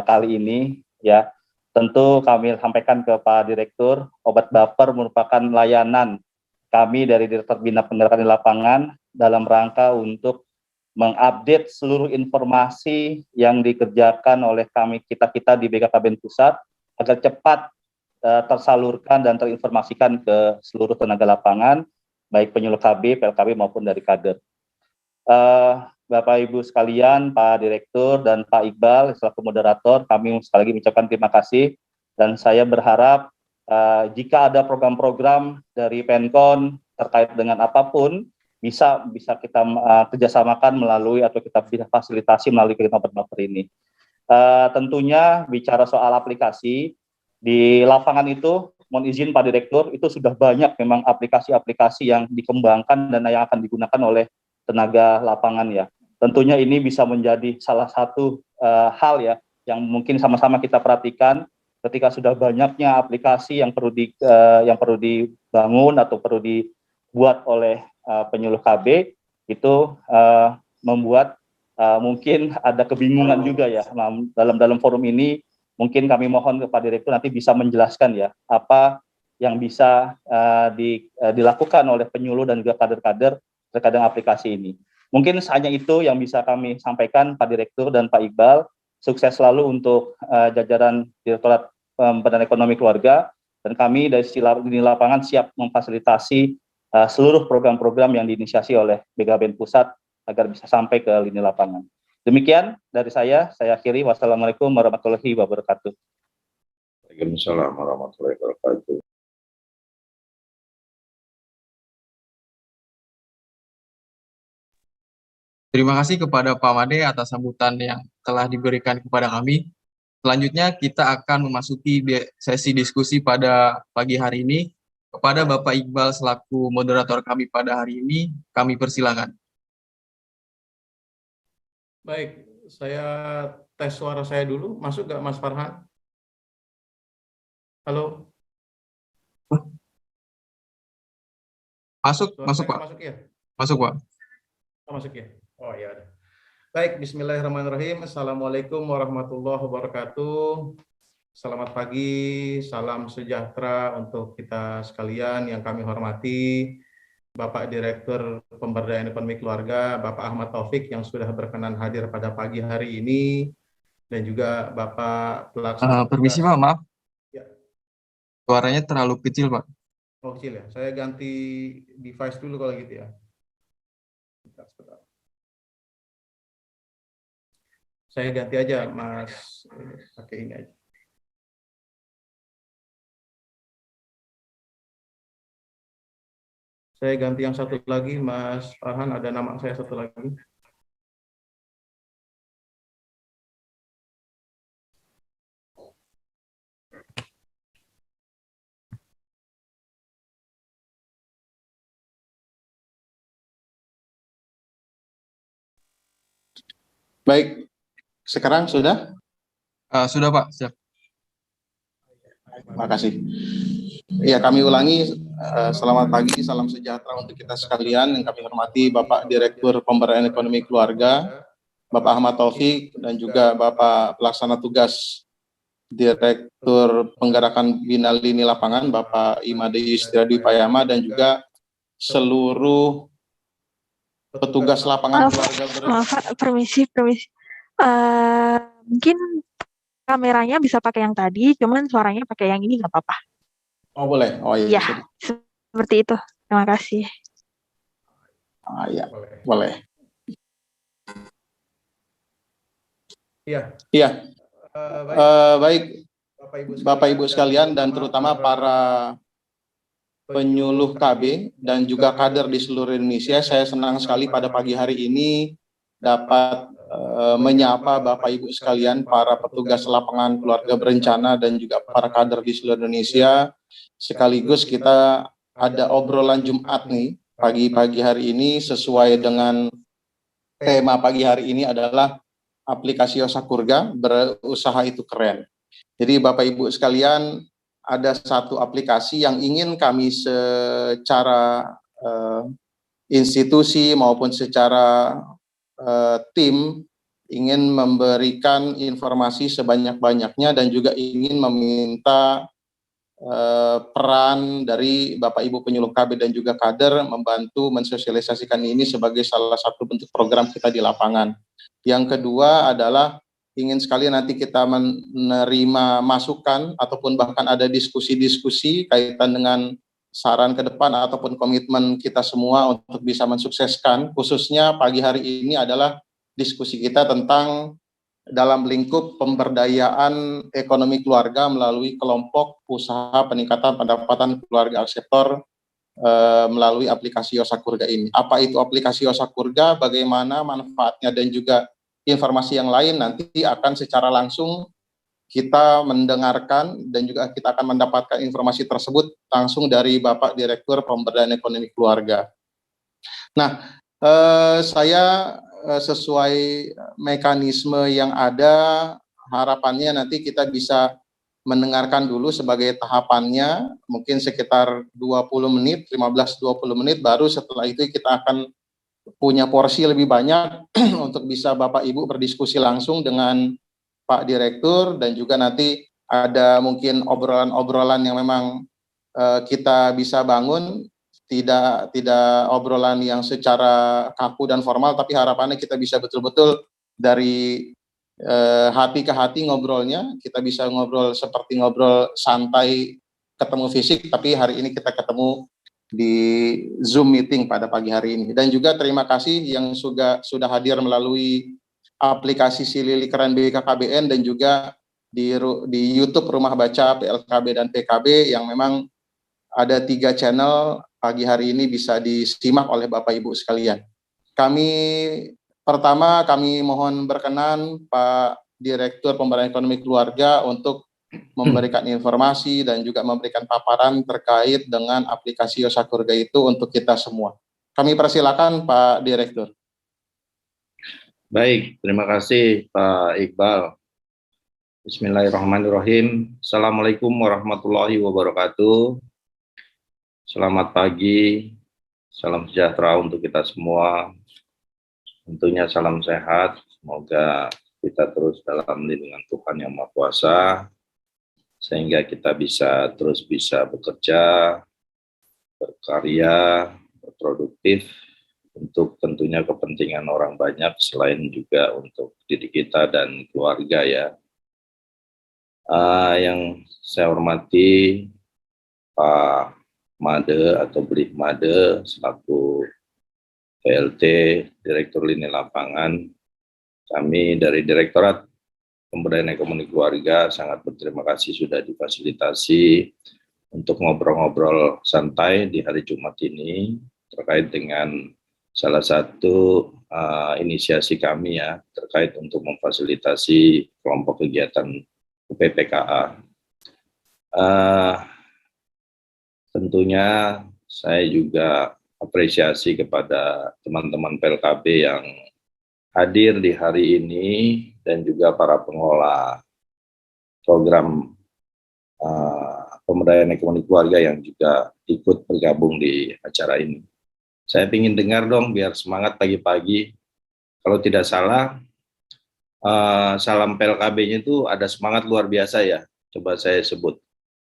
kali ini. Ya, tentu kami sampaikan ke Pak Direktur, Obat Baper merupakan layanan kami dari Direktur Bina Penggerakan di Lapangan dalam rangka untuk mengupdate seluruh informasi yang dikerjakan oleh kita di BKKBN Pusat agar cepat tersalurkan dan terinformasikan ke seluruh tenaga lapangan, baik penyuluh KB, PLKB maupun dari kader. Bapak Ibu sekalian, Pak Direktur dan Pak Iqbal selaku moderator, kami sekali lagi mengucapkan terima kasih dan saya berharap jika ada program-program dari Penkon terkait dengan apapun bisa kita kerjasamakan melalui atau kita bisa fasilitasi melalui kegiatan Obat Baper ini. Tentunya bicara soal aplikasi, di lapangan itu, mohon izin Pak Direktur, itu sudah banyak memang aplikasi-aplikasi yang dikembangkan dan yang akan digunakan oleh tenaga lapangan ya. Tentunya ini bisa menjadi salah satu hal ya yang mungkin sama-sama kita perhatikan ketika sudah banyaknya aplikasi yang perlu dibangun atau perlu dibuat oleh penyuluh KB itu membuat mungkin ada kebingungan juga ya. Nah, dalam forum ini mungkin kami mohon kepada Direktur nanti bisa menjelaskan ya apa yang bisa dilakukan oleh penyuluh dan juga kader-kader terkait dengan aplikasi ini. Mungkin hanya itu yang bisa kami sampaikan Pak Direktur dan Pak Iqbal. Sukses selalu untuk jajaran Direktorat Pemberdayaan Ekonomi Keluarga, dan kami dari sisi lapangan siap memfasilitasi seluruh program-program yang diinisiasi oleh BKBN Pusat agar bisa sampai ke lini lapangan. Demikian dari saya akhiri. Wassalamualaikum warahmatullahi wabarakatuh. Waalaikumsalam warahmatullahi wabarakatuh. Terima kasih kepada Pak Made atas sambutan yang telah diberikan kepada kami. Selanjutnya kita akan memasuki sesi diskusi pada pagi hari ini. Kepada Bapak Iqbal selaku moderator kami pada hari ini, kami persilakan. Baik, saya tes suara saya dulu. Masuk nggak Mas Farhan? Halo? Masuk, Suara masuk saya Pak. Masuk ya? Masuk Pak. Oh, masuk ya? Oh ya. Baik, bismillahirrahmanirrahim. Assalamualaikum warahmatullahi wabarakatuh. Selamat pagi, salam sejahtera untuk kita sekalian yang kami hormati. Bapak Direktur Pemberdayaan Ekonomi Keluarga, Bapak Ahmad Taufik yang sudah berkenan hadir pada pagi hari ini, dan juga Bapak Pelaksana. Permisi Pak, maaf. Ya. Suaranya terlalu kecil Pak. Oh kecil ya, saya ganti device dulu kalau gitu ya. Sebentar. Saya ganti aja Mas, pakai ini aja. Saya ganti yang satu lagi, Mas Farhan, ada nama saya satu lagi. Baik, sekarang sudah? Sudah Pak, siap. Terima kasih. Ya, kami ulangi, selamat pagi, salam sejahtera untuk kita sekalian yang kami hormati Bapak Direktur Pemberdayaan Ekonomi Keluarga, Bapak Ahmad Taufik, dan juga Bapak Pelaksana Tugas Direktur Penggerakan Bina Lini Lapangan, Bapak Imade Yustiradi Payama, dan juga seluruh petugas lapangan keluarga Maaf, permisi. Mungkin kameranya bisa pakai yang tadi, cuman suaranya pakai yang ini nggak apa-apa. Oh boleh, oh iya. Ya, seperti itu. Terima kasih. Iya, boleh. Iya. Iya. Baik, Bapak Ibu sekalian dan terutama para penyuluh KB dan juga kader di seluruh Indonesia, saya senang sekali pada pagi hari ini dapat menyapa Bapak Ibu sekalian, para petugas lapangan keluarga berencana dan juga para kader di seluruh Indonesia. Sekaligus kita ada obrolan Jumat nih, pagi-pagi hari ini sesuai dengan tema pagi hari ini adalah aplikasi Yosakurga, berusaha itu keren. Jadi Bapak Ibu sekalian, ada satu aplikasi yang ingin kami secara institusi maupun secara tim ingin memberikan informasi sebanyak-banyaknya dan juga ingin meminta peran dari Bapak Ibu penyuluh KB dan juga kader membantu mensosialisasikan ini sebagai salah satu bentuk program kita di lapangan. Yang kedua adalah ingin sekali nanti kita menerima masukan ataupun bahkan ada diskusi-diskusi kaitan dengan saran ke depan ataupun komitmen kita semua untuk bisa mensukseskan. Khususnya pagi hari ini adalah diskusi kita tentang dalam lingkup pemberdayaan ekonomi keluarga melalui kelompok usaha peningkatan pendapatan keluarga sektor melalui aplikasi Yosakurga ini. Apa itu aplikasi Yosakurga, bagaimana manfaatnya dan juga informasi yang lain nanti akan secara langsung kita mendengarkan dan juga kita akan mendapatkan informasi tersebut langsung dari Bapak Direktur Pemberdayaan Ekonomi Keluarga. Nah, saya sesuai mekanisme yang ada, harapannya nanti kita bisa mendengarkan dulu sebagai tahapannya, mungkin sekitar 20 menit, 15-20 menit, baru setelah itu kita akan punya porsi lebih banyak untuk bisa Bapak Ibu berdiskusi langsung dengan Pak Direktur, dan juga nanti ada mungkin obrolan-obrolan yang memang kita bisa bangun, tidak obrolan yang secara kaku dan formal, tapi harapannya kita bisa betul-betul dari hati ke hati ngobrolnya, kita bisa ngobrol seperti ngobrol santai ketemu fisik, tapi hari ini kita ketemu di Zoom meeting pada pagi hari ini. Dan juga terima kasih yang sudah hadir melalui aplikasi Silili Keren BKKBN dan juga di YouTube Rumah Baca PLKB dan PKB yang memang ada 3 channel pagi hari ini bisa disimak oleh Bapak Ibu sekalian. Pertama kami mohon berkenan Pak Direktur Pemberdayaan Ekonomi Keluarga untuk memberikan informasi dan juga memberikan paparan terkait dengan aplikasi Yosakurga itu untuk kita semua. Kami persilakan Pak Direktur. Baik, terima kasih Pak Iqbal. Bismillahirrahmanirrahim. Assalamualaikum warahmatullahi wabarakatuh. Selamat pagi, salam sejahtera untuk kita semua. Tentunya salam sehat, semoga kita terus dalam lindungan Tuhan Yang Maha Kuasa, sehingga kita bisa bekerja, berkarya, berproduktif, untuk tentunya kepentingan orang banyak, selain juga untuk diri kita dan keluarga ya. Yang saya hormati Pak Made atau Brih Made selaku PLT Direktur Lini Lapangan, kami dari Direktorat Pemberdayaan Ekonomi Keluarga sangat berterima kasih sudah difasilitasi untuk ngobrol-ngobrol santai di hari Jumat ini terkait dengan salah satu inisiasi kami ya, terkait untuk memfasilitasi kelompok kegiatan UPPKA. Tentunya saya juga apresiasi kepada teman-teman PLKB yang hadir di hari ini dan juga para pengelola program pemberdayaan ekonomi keluarga yang juga ikut bergabung di acara ini. Saya ingin dengar dong biar semangat pagi-pagi. Kalau tidak salah, salam PLKB-nya itu ada semangat luar biasa ya. Coba saya sebut.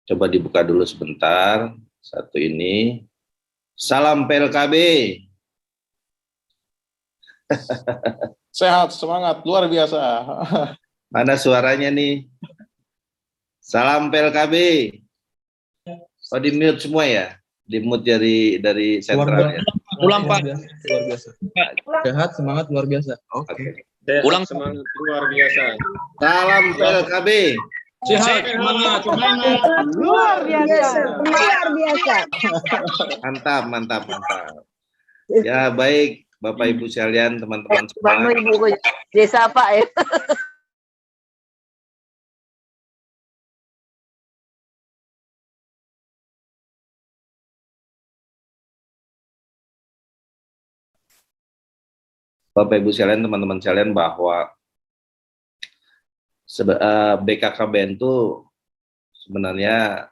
Coba dibuka dulu sebentar. Satu ini. Salam PLKB. Sehat, semangat, luar biasa. Mana suaranya nih? Salam PLKB. Oh, di-mute semua ya? Di-mute dari sentral ya? Ulang Pak. Luar biasa. Sehat, semangat, luar biasa. Oke. Ulang semangat luar biasa. Salam PLKB. Sehat, semangat, Luar biasa. Luar biasa. Mantap, mantap, mantap. Ya, baik Bapak Ibu sekalian, teman-teman semua. Bang Ibu desa Pak ya. Bapak Ibu sekalian, teman-teman sekalian, bahwa BKKBN itu sebenarnya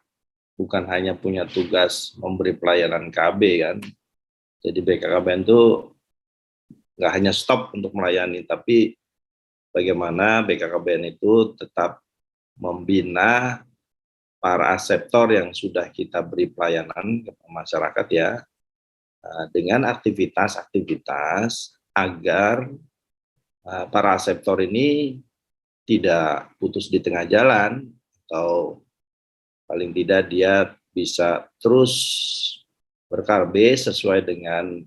bukan hanya punya tugas memberi pelayanan KB kan. Jadi BKKBN itu nggak hanya stop untuk melayani, tapi bagaimana BKKBN itu tetap membina para aseptor yang sudah kita beri pelayanan ke masyarakat ya, dengan aktivitas-aktivitas agar para aseptor ini tidak putus di tengah jalan, atau paling tidak dia bisa terus berkarbe sesuai dengan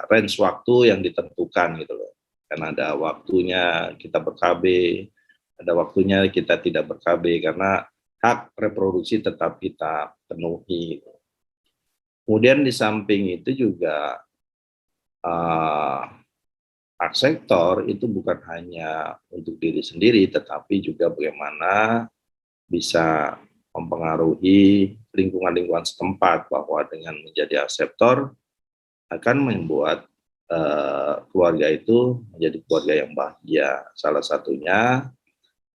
range waktu yang ditentukan gitu loh. Karena ada waktunya kita ber-KB, ada waktunya kita tidak ber-KB, karena hak reproduksi tetap kita penuhi. Kemudian di samping itu juga sektor itu bukan hanya untuk diri sendiri, tetapi juga bagaimana bisa mempengaruhi lingkungan-lingkungan setempat, bahwa dengan menjadi akseptor akan membuat keluarga itu menjadi keluarga yang bahagia. Salah satunya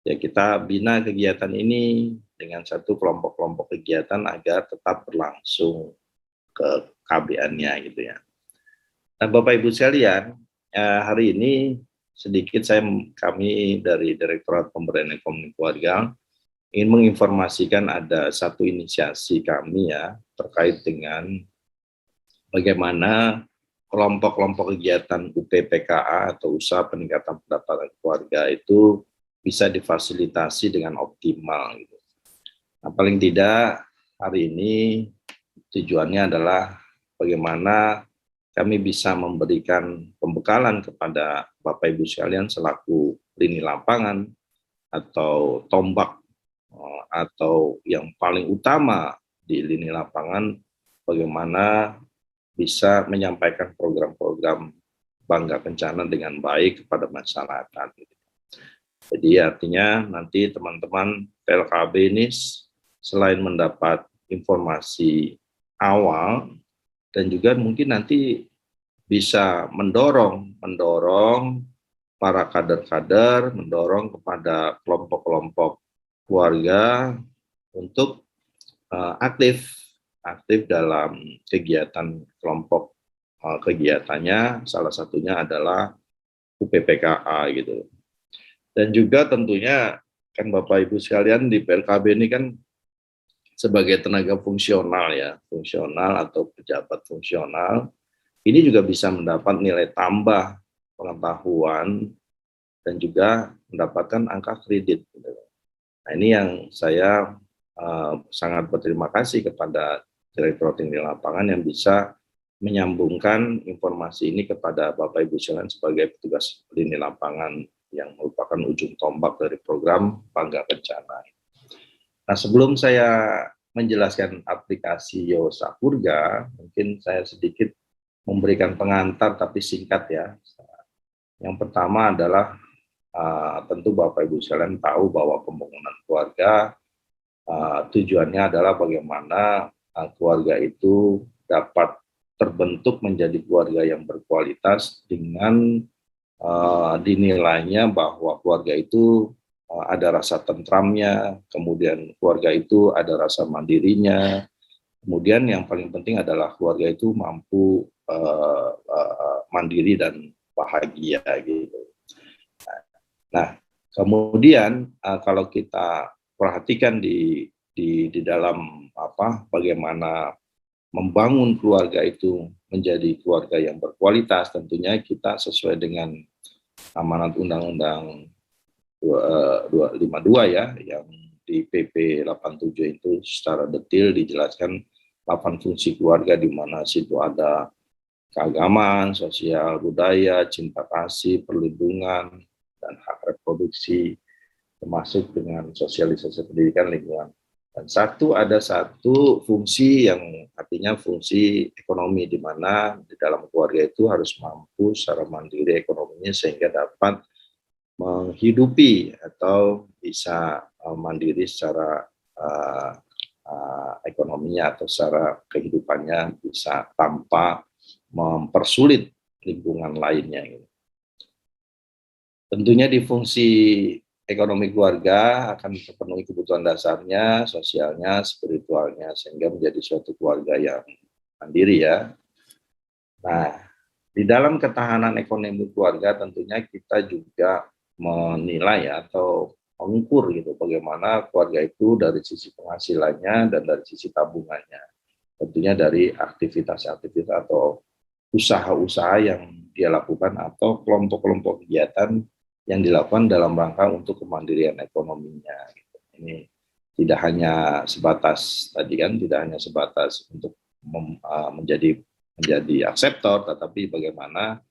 ya kita bina kegiatan ini dengan satu kelompok-kelompok kegiatan agar tetap berlangsung ke KB-annya gitu ya. Nah, Bapak Ibu sekalian, hari ini sedikit kami dari Direktorat Pemberdayaan Ekonomi Keluarga ingin menginformasikan ada satu inisiasi kami ya terkait dengan bagaimana kelompok-kelompok kegiatan UPPKA atau usaha peningkatan pendapatan keluarga itu bisa difasilitasi dengan optimal gitu. Nah, paling tidak hari ini tujuannya adalah bagaimana kami bisa memberikan pembekalan kepada Bapak Ibu sekalian selaku lini lapangan atau tombak atau yang paling utama di lini lapangan, bagaimana bisa menyampaikan program-program Bangga Kencana dengan baik kepada masyarakat. Jadi artinya nanti teman-teman PLKB ini selain mendapat informasi awal dan juga mungkin nanti bisa mendorong para kader-kader, mendorong kepada kelompok-kelompok keluarga untuk aktif dalam kegiatan kelompok kegiatannya, salah satunya adalah UPPKA gitu. Dan juga tentunya kan Bapak Ibu sekalian di PLKB ini kan sebagai tenaga fungsional ya, fungsional atau pejabat fungsional, ini juga bisa mendapat nilai tambah pengetahuan dan juga mendapatkan angka kredit. Gitu. Nah, ini yang saya sangat berterima kasih kepada Direktorat Lini Lapangan yang bisa menyambungkan informasi ini kepada Bapak Ibu sekalian sebagai petugas lini lapangan yang merupakan ujung tombak dari program Bangga Kencana. Nah, sebelum saya menjelaskan aplikasi Yosapurga, mungkin saya sedikit memberikan pengantar tapi singkat ya. Yang pertama adalah tentu Bapak Ibu sekalian tahu bahwa pembangunan keluarga tujuannya adalah bagaimana keluarga itu dapat terbentuk menjadi keluarga yang berkualitas dengan dinilainya bahwa keluarga itu ada rasa tentramnya, kemudian keluarga itu ada rasa mandirinya, kemudian yang paling penting adalah keluarga itu mampu mandiri dan bahagia gitu. Nah, kemudian kalau kita perhatikan di dalam bagaimana membangun keluarga itu menjadi keluarga yang berkualitas, tentunya kita sesuai dengan amanat Undang-Undang 252 ya, yang di PP 87 itu secara detail dijelaskan 8 fungsi keluarga, di mana situ ada keagamaan, sosial, budaya, cinta kasih, perlindungan, dan hak reproduksi, termasuk dengan sosialisasi pendidikan lingkungan. Dan ada satu fungsi yang artinya fungsi ekonomi, di mana di dalam keluarga itu harus mampu secara mandiri ekonominya sehingga dapat menghidupi atau bisa mandiri secara ekonominya atau secara kehidupannya bisa tanpa mempersulit lingkungan lainnya. Tentunya di fungsi ekonomi keluarga akan terpenuhi kebutuhan dasarnya, sosialnya, spiritualnya, sehingga menjadi suatu keluarga yang mandiri ya. Nah, di dalam ketahanan ekonomi keluarga tentunya kita juga menilai atau mengukur gitu bagaimana keluarga itu dari sisi penghasilannya dan dari sisi tabungannya. Tentunya dari aktivitas-aktivitas atau usaha-usaha yang dia lakukan atau kelompok-kelompok kegiatan yang dilakukan dalam rangka untuk kemandirian ekonominya. Gitu. Ini tidak hanya sebatas untuk menjadi akseptor, tetapi bagaimana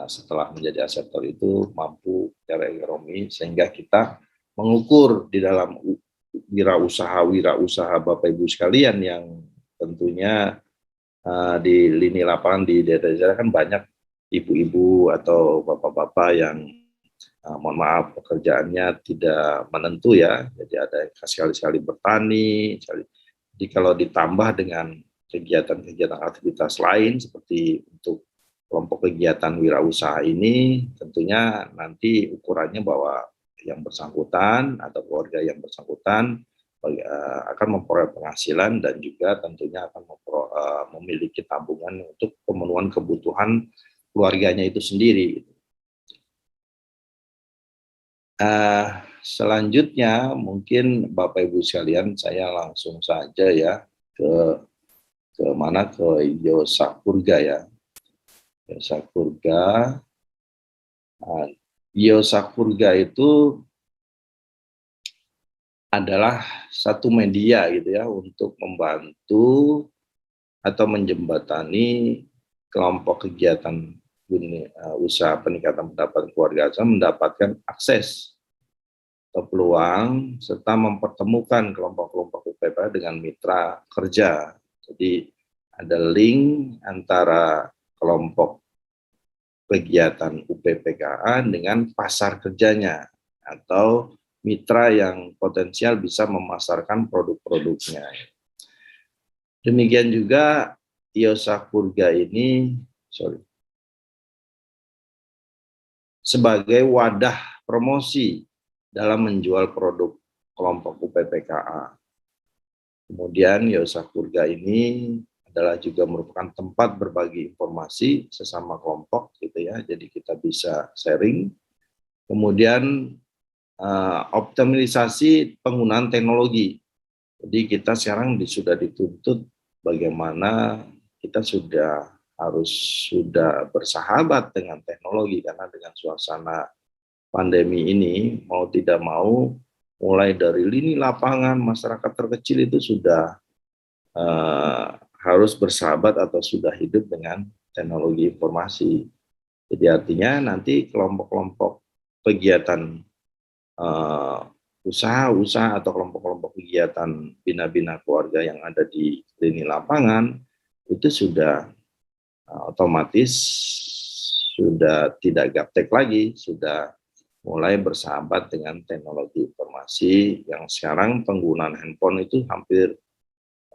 setelah menjadi akseptor itu mampu secara ekonomi, sehingga kita mengukur di dalam wirausaha Bapak Ibu sekalian yang tentunya di lini lapangan di daerah-daerah kan banyak ibu-ibu atau bapak-bapak yang mohon maaf pekerjaannya tidak menentu ya, jadi ada yang sekali-sekali bertani, jadi kalau ditambah dengan kegiatan-kegiatan aktivitas lain seperti untuk kelompok kegiatan wirausaha ini, tentunya nanti ukurannya bahwa yang bersangkutan atau keluarga yang bersangkutan akan memperoleh penghasilan dan juga tentunya akan memiliki tabungan untuk pemenuhan kebutuhan keluarganya itu sendiri. Selanjutnya mungkin Bapak Ibu sekalian, saya langsung saja ya ke mana, ke Yosakurga ya. Yosakurga. Yosakurga itu adalah satu media gitu ya untuk membantu atau menjembatani kelompok kegiatan usaha peningkatan pendapatan keluarga mendapatkan akses atau peluang serta mempertemukan kelompok-kelompok UPPK dengan mitra kerja. Jadi ada link antara kelompok kegiatan UPPKA dengan pasar kerjanya atau mitra yang potensial bisa memasarkan produk-produknya. Demikian juga Yosakurga ini sebagai wadah promosi dalam menjual produk kelompok UPPKA. Kemudian Yosakurga ini adalah juga merupakan tempat berbagi informasi sesama kelompok gitu ya, jadi kita bisa sharing. Kemudian optimalisasi penggunaan teknologi. Jadi kita sekarang sudah dituntut bagaimana kita sudah bersahabat dengan teknologi, karena dengan suasana pandemi ini mau tidak mau mulai dari lini lapangan masyarakat terkecil itu sudah harus bersahabat atau sudah hidup dengan teknologi informasi. Jadi artinya nanti kelompok-kelompok kegiatan usaha-usaha atau kelompok-kelompok kegiatan bina-bina keluarga yang ada di lini lapangan itu sudah otomatis sudah tidak gaptek lagi, sudah mulai bersahabat dengan teknologi informasi yang sekarang penggunaan handphone itu hampir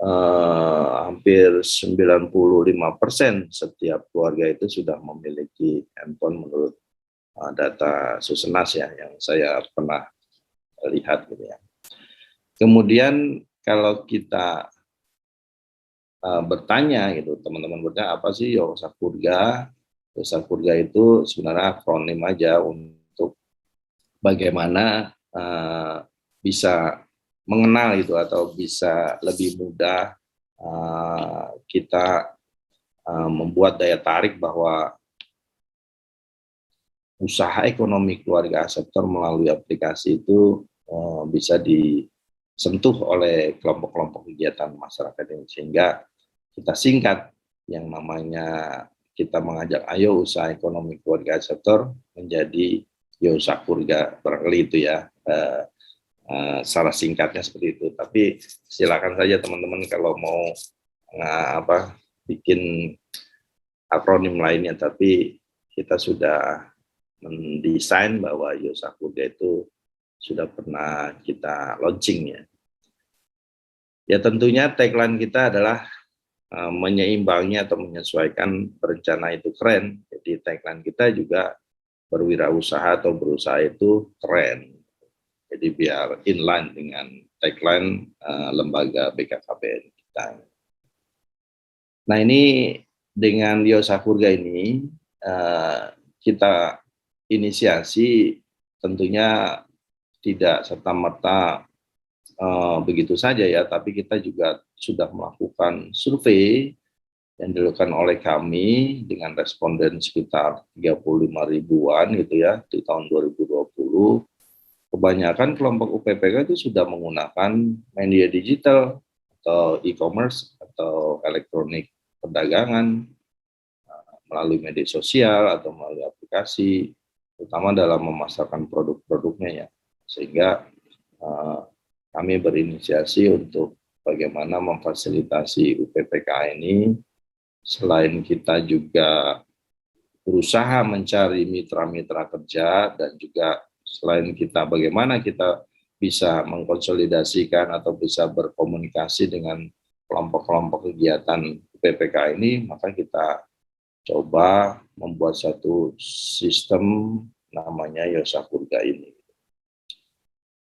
95% setiap keluarga itu sudah memiliki handphone menurut data Susenas ya yang saya pernah lihat gitu ya. Kemudian kalau kita bertanya gitu, teman-teman bertanya apa sih Yosakurga? Yosakurga itu sebenarnya akronim aja untuk bagaimana bisa mengenal itu atau bisa lebih mudah kita membuat daya tarik bahwa usaha ekonomi keluarga sektor melalui aplikasi itu bisa disentuh oleh kelompok-kelompok kegiatan masyarakat ini, sehingga kita singkat yang namanya kita mengajak ayo usaha ekonomi keluarga sektor menjadi Yosakurga, barangkali itu ya salah singkatnya seperti itu. Tapi silakan saja teman-teman kalau mau bikin akronim lainnya, tapi kita sudah mendesain bahwa Yosakurga itu sudah pernah kita launching ya. Ya tentunya tagline kita adalah menyeimbangi atau menyesuaikan berencana itu keren. Jadi tagline kita juga berwirausaha atau berusaha itu keren. Jadi biar inline dengan tagline lembaga BKKBN kita. Nah ini dengan Yosakurga ini kita inisiasi tentunya tidak serta-merta begitu saja ya, tapi kita juga sudah melakukan survei yang dilakukan oleh kami dengan responden sekitar 35 ribuan gitu ya di tahun 2020. Kebanyakan kelompok UPPK itu sudah menggunakan media digital atau e-commerce atau elektronik perdagangan melalui media sosial atau melalui aplikasi, terutama dalam memasarkan produk-produknya ya. Sehingga kami berinisiasi untuk bagaimana memfasilitasi UPPK ini, selain kita juga berusaha mencari mitra-mitra kerja, dan juga selain kita bagaimana kita bisa mengkonsolidasikan atau bisa berkomunikasi dengan kelompok-kelompok kegiatan PPK ini, maka kita coba membuat satu sistem namanya Yosapurga ini.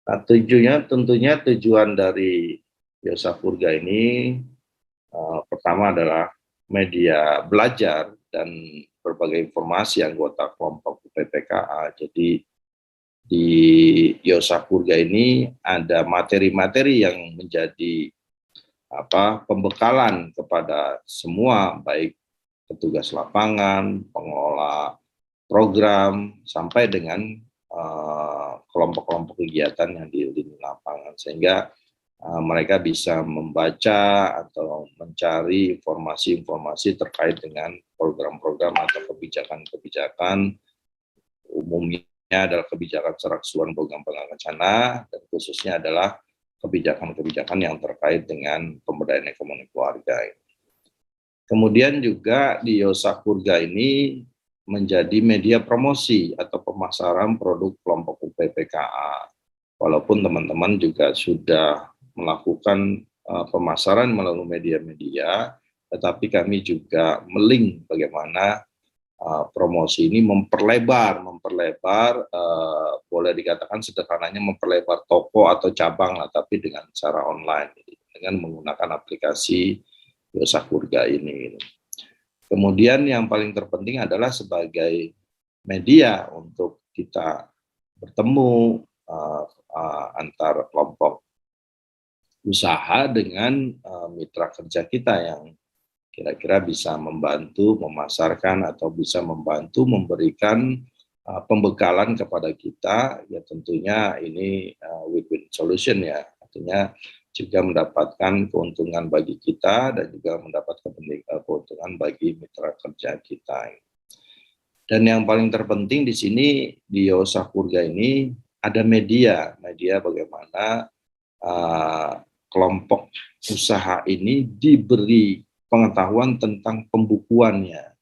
Nah, tentunya tujuan dari Yosapurga ini pertama adalah media belajar dan berbagai informasi anggota kelompok PPKA. Jadi di Yosapurga ini ada materi-materi yang menjadi pembekalan kepada semua, baik petugas lapangan, pengelola program, sampai dengan kelompok-kelompok kegiatan yang di lini lapangan, sehingga mereka bisa membaca atau mencari informasi-informasi terkait dengan program-program atau kebijakan-kebijakan, umumnya adalah kebijakan secara keseluruhan program pengacara, dan khususnya adalah kebijakan-kebijakan yang terkait dengan pemberdayaan ekonomi keluarga. Kemudian juga di Yosapurga ini menjadi media promosi atau pemasaran produk kelompok UPPKA. Walaupun teman-teman juga sudah melakukan pemasaran melalui media-media, tetapi kami juga melink bagaimana promosi ini memperlebar, boleh dikatakan sederhananya memperlebar toko atau cabang, tapi dengan cara online, dengan menggunakan aplikasi Yosapurga ini. Kemudian yang paling terpenting adalah sebagai media untuk kita bertemu antar kelompok usaha dengan mitra kerja kita yang kira-kira bisa membantu memasarkan atau bisa membantu memberikan pembekalan kepada kita, ya tentunya ini win-win solution ya, artinya juga mendapatkan keuntungan bagi kita dan juga mendapatkan keuntungan bagi mitra kerja kita. Dan yang paling terpenting di sini di Yosapurga ini ada media bagaimana kelompok usaha ini diberi pengetahuan tentang pembukuannya,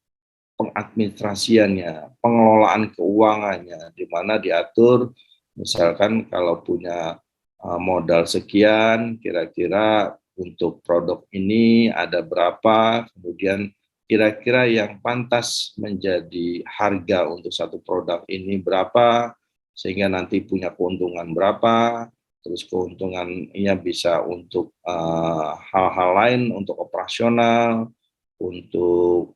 pengadministrasiannya, pengelolaan keuangannya, di mana diatur misalkan kalau punya modal sekian, kira-kira untuk produk ini ada berapa, kemudian kira-kira yang pantas menjadi harga untuk satu produk ini berapa, sehingga nanti punya keuntungan berapa, terus keuntungannya bisa untuk hal-hal lain, untuk operasional, untuk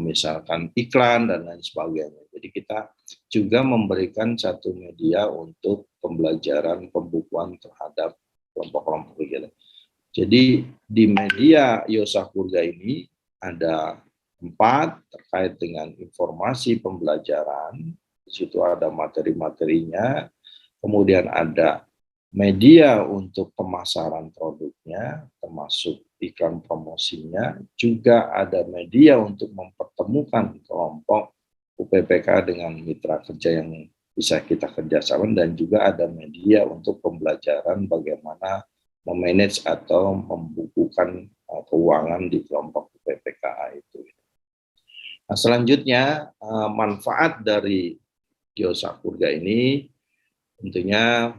misalkan iklan, dan lain sebagainya. Jadi kita juga memberikan satu media untuk pembelajaran pembukuan terhadap kelompok-kelompok kegiatan. Jadi di media Yosapurga ini ada 4 terkait dengan informasi pembelajaran, di situ ada materi-materinya, kemudian ada media untuk pemasaran produknya, termasuk iklan promosinya, juga ada media untuk mempertemukan kelompok UPPK dengan mitra kerja yang bisa kita kerjasama, dan juga ada media untuk pembelajaran bagaimana memanage atau membukukan keuangan di kelompok UPPK itu. Nah, selanjutnya manfaat dari Yosapurga ini tentunya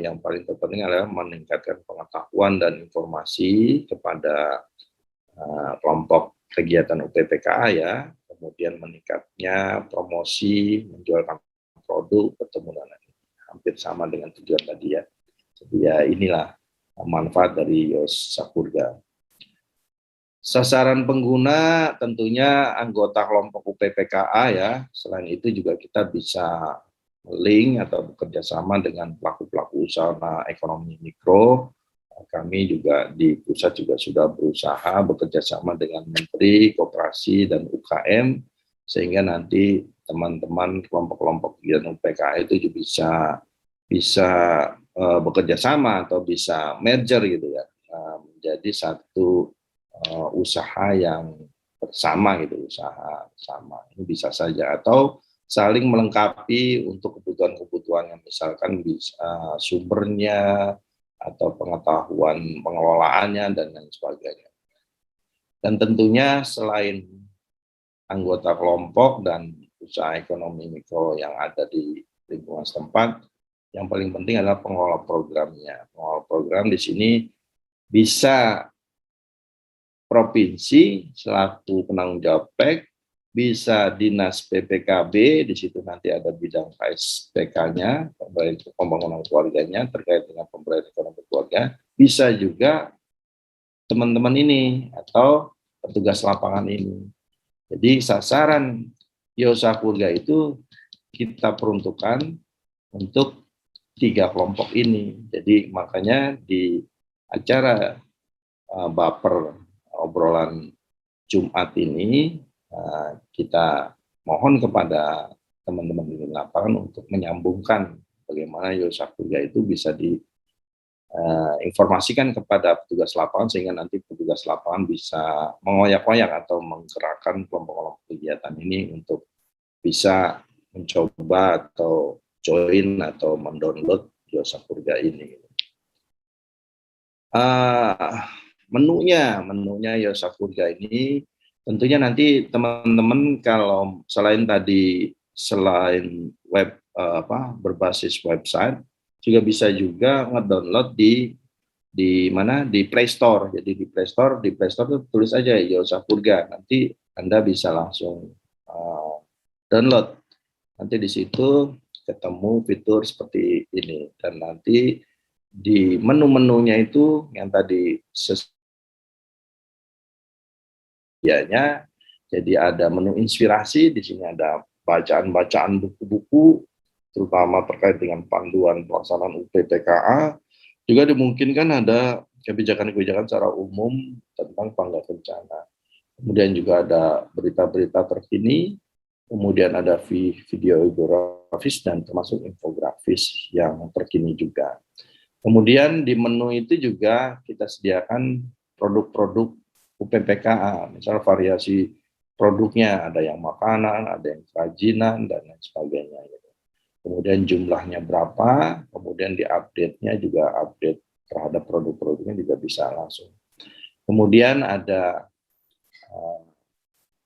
yang paling terpenting adalah meningkatkan pengetahuan dan informasi kepada kelompok kegiatan UPPKA ya, kemudian meningkatnya promosi, menjualkan produk, bertemu dan hampir sama dengan tujuan tadi ya. Jadi ya inilah manfaat dari Yosapurga. Sasaran pengguna tentunya anggota kelompok UPPKA ya. Selain itu juga kita bisa link atau bekerja sama dengan pelaku-pelaku usaha ekonomi mikro. Kami juga di pusat juga sudah berusaha bekerja sama dengan Menteri Koperasi dan UKM, sehingga nanti teman-teman kelompok-kelompok kegiatan UPPKA itu juga bisa bekerja sama atau bisa merger gitu ya, menjadi satu usaha yang bersama gitu, usaha bersama. Ini bisa saja atau saling melengkapi untuk kebutuhan-kebutuhan yang misalkan bisa sumbernya atau pengetahuan pengelolaannya dan lain sebagainya. Dan tentunya selain anggota kelompok dan usaha ekonomi mikro yang ada di lingkungan setempat. Yang paling penting adalah pengelola programnya. Pengelola program di sini bisa provinsi selaku penanggung jawab PEK, bisa dinas PPKB, di situ nanti ada bidang KSPK-nya, pembangunan keluarganya terkait dengan pemberdayaan ekonomi keluarga, bisa juga teman-teman ini atau petugas lapangan ini. Jadi sasaran Yosa Keluarga itu kita peruntukkan untuk 3 kelompok ini. Jadi makanya di acara baper obrolan Jumat ini kita mohon kepada teman-teman di lapangan untuk menyambungkan bagaimana Yosa Keluarga itu bisa diinformasikan kepada petugas lapangan sehingga nanti petugas lapangan bisa mengoyak-oyak atau menggerakkan kelompok-kelompok kegiatan ini untuk bisa mencoba atau join atau mendownload Yosa Keluarga ini. Menunya Yosa Keluarga ini tentunya nanti teman-teman kalau selain web berbasis website juga bisa juga ngedownload di mana di Play Store. Jadi di Play Store itu tulis aja Yosa Keluarga. Nanti Anda bisa langsung download. Nanti di situ ketemu fitur seperti ini dan nanti di menu-menunya itu yang tadi sedianya, jadi ada menu inspirasi, di sini ada bacaan-bacaan buku-buku, terutama terkait dengan panduan pelaksanaan UPTKA, juga dimungkinkan ada kebijakan-kebijakan secara umum tentang tanggap bencana. Kemudian juga ada berita-berita terkini, kemudian ada video grafis dan termasuk infografis yang terkini juga. Kemudian di menu itu juga kita sediakan produk-produk UPPKA, misalnya variasi produknya, ada yang makanan, ada yang kerajinan, dan lain sebagainya. Kemudian jumlahnya berapa, kemudian di update-nya juga update terhadap produk-produknya juga bisa langsung. Kemudian ada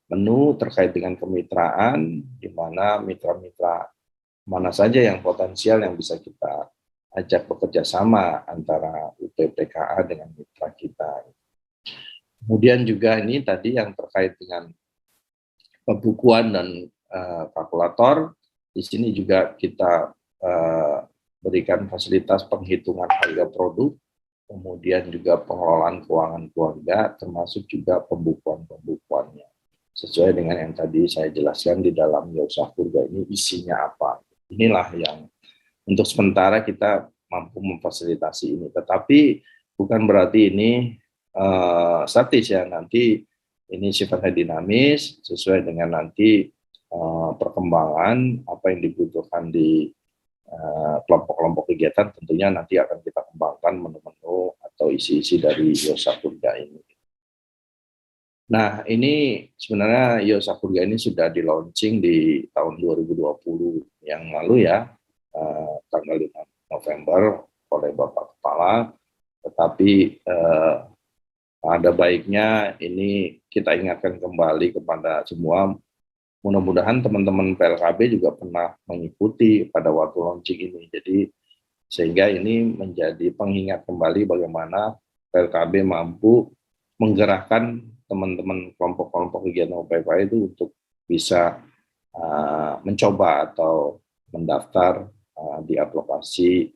menu terkait dengan kemitraan, di mana mitra-mitra mana saja yang potensial yang bisa kita ajak bekerja sama antara UPPKA dengan mitra kita. Kemudian juga ini tadi yang terkait dengan pembukuan dan kalkulator, di sini juga kita berikan fasilitas penghitungan harga produk, kemudian juga pengelolaan keuangan keluarga, termasuk juga pembukuan-pembukuannya. Sesuai dengan yang tadi saya jelaskan di dalam Yosa Keluarga ini isinya apa. Inilah yang untuk sementara kita mampu memfasilitasi ini. Tetapi bukan berarti ini statis ya, nanti ini sifatnya dinamis sesuai dengan nanti perkembangan apa yang dibutuhkan di kelompok-kelompok kegiatan, tentunya nanti akan kita kembangkan menu-menu atau isi-isi dari Yosa Keluarga ini. Nah, ini sebenarnya Yosa Keluarga ini sudah di launching di tahun 2020 yang lalu ya, tanggal 5 November oleh Bapak Kepala, tetapi ada baiknya ini kita ingatkan kembali kepada semua. Mudah-mudahan teman-teman PLKB juga pernah mengikuti pada waktu launching ini. Jadi sehingga ini menjadi pengingat kembali bagaimana PLKB mampu menggerakkan teman-teman kelompok-kelompok kegiatan UPPKA itu untuk bisa mencoba atau mendaftar di aplikasi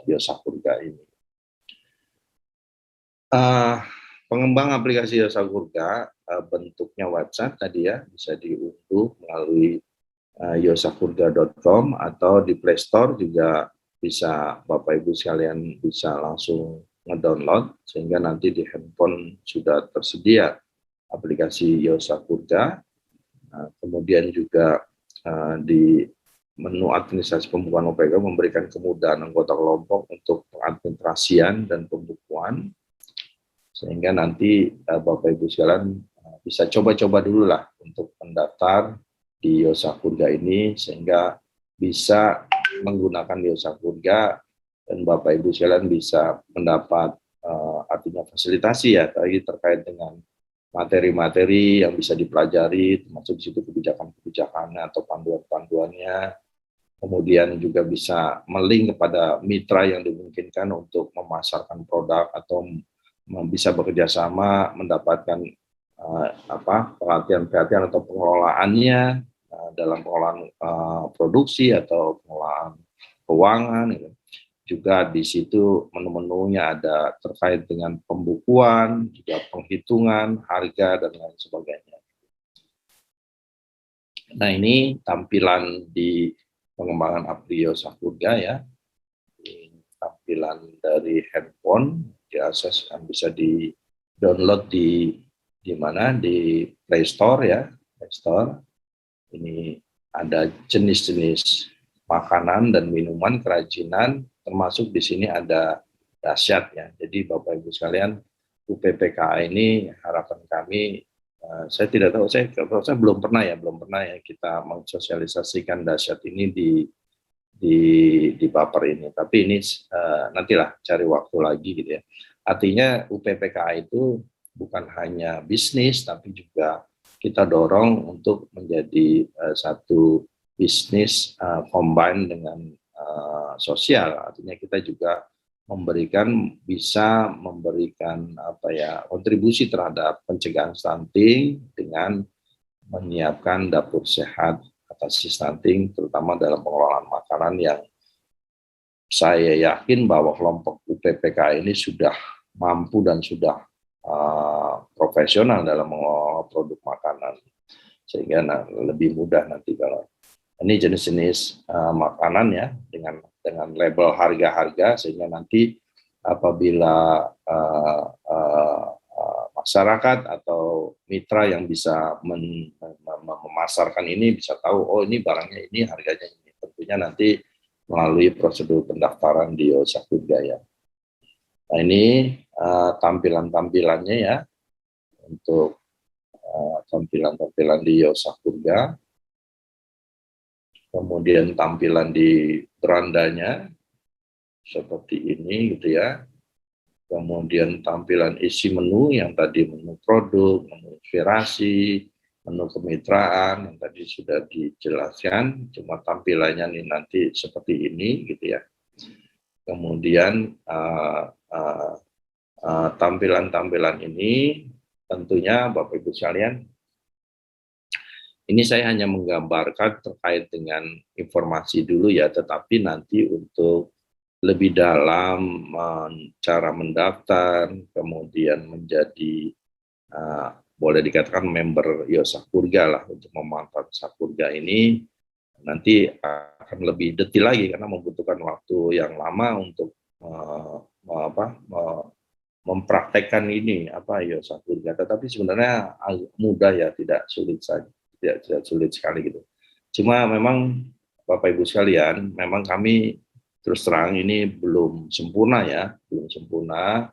Yosa Keluarga ini. Pengembang aplikasi Yosa Keluarga bentuknya website tadi ya, bisa diunduh melalui yosakeluarga.com atau di Play Store juga bisa Bapak Ibu sekalian bisa langsung ngedownload sehingga nanti di handphone sudah tersedia aplikasi Yosa Keluarga. Kemudian juga di menu administrasi pembukuan UPK memberikan kemudahan anggota kelompok untuk pengadministrasian dan pembukuan, sehingga nanti Bapak Ibu sekalian bisa coba-coba dulu lah untuk mendaftar di Yosa Keluarga ini, sehingga bisa menggunakan Yosa Keluarga dan Bapak Ibu sekalian bisa mendapat artinya fasilitasi ya, tadi terkait dengan materi-materi yang bisa dipelajari, termasuk di situ kebijakan-kebijakannya atau panduan-panduannya. Kemudian juga bisa melink kepada mitra yang dimungkinkan untuk memasarkan produk atau bisa bekerja sama mendapatkan pelatihan-pelatihan atau pengelolaannya dalam pengelolaan produksi atau pengelolaan keuangan. Gitu. Juga di situ menu-menunya ada terkait dengan pembukuan, juga penghitungan, harga, dan lain sebagainya. Nah, ini tampilan di pengembangan Aprio Sapurga ya. Ini tampilan dari handphone, diakses yang bisa di-download di mana? Di Play Store ya, Play Store. Ini ada jenis-jenis makanan dan minuman kerajinan, termasuk di sini ada dahsyat ya. Jadi Bapak Ibu sekalian, UPPKA ini harapan kami, saya tidak tahu, saya belum pernah ya kita mensosialisasikan dahsyat ini di Baper ini. Tapi ini nantilah cari waktu lagi gitu ya. Artinya UPPKA itu bukan hanya bisnis, tapi juga kita dorong untuk menjadi satu bisnis combine dengan sosial. Artinya kita juga bisa memberikan kontribusi terhadap pencegahan stunting dengan menyiapkan dapur sehat atasi stunting, terutama dalam pengelolaan makanan yang saya yakin bahwa kelompok UPPK ini sudah mampu dan sudah profesional dalam mengelola produk makanan, sehingga lebih mudah nanti kalau ini jenis-jenis makanan ya dengan label harga-harga, sehingga nanti apabila masyarakat atau mitra yang bisa memasarkan ini bisa tahu, oh ini barangnya ini, harganya ini. Tentunya nanti melalui prosedur pendaftaran di Sapurga ya. Nah ini tampilan-tampilannya ya untuk tampilan-tampilan di Sapurga. Kemudian tampilan di berandanya seperti ini gitu ya. Kemudian tampilan isi menu yang tadi menu produk, menu inspirasi, menu kemitraan yang tadi sudah dijelaskan, cuma tampilannya nih nanti seperti ini gitu ya. Kemudian tampilan-tampilan ini tentunya Bapak Ibu sekalian, ini saya hanya menggambarkan terkait dengan informasi dulu ya, tetapi nanti untuk lebih dalam cara mendaftar, kemudian menjadi boleh dikatakan member Sapurga lah untuk memanfaatkan Sapurga ini, nanti akan lebih detail lagi karena membutuhkan waktu yang lama untuk mempraktekkan ini Sapurga. Tetapi sebenarnya mudah ya, tidak sulit saja. Tidak sulit sekali gitu. Cuma memang Bapak Ibu sekalian, memang kami terus terang ini belum sempurna ya, belum sempurna.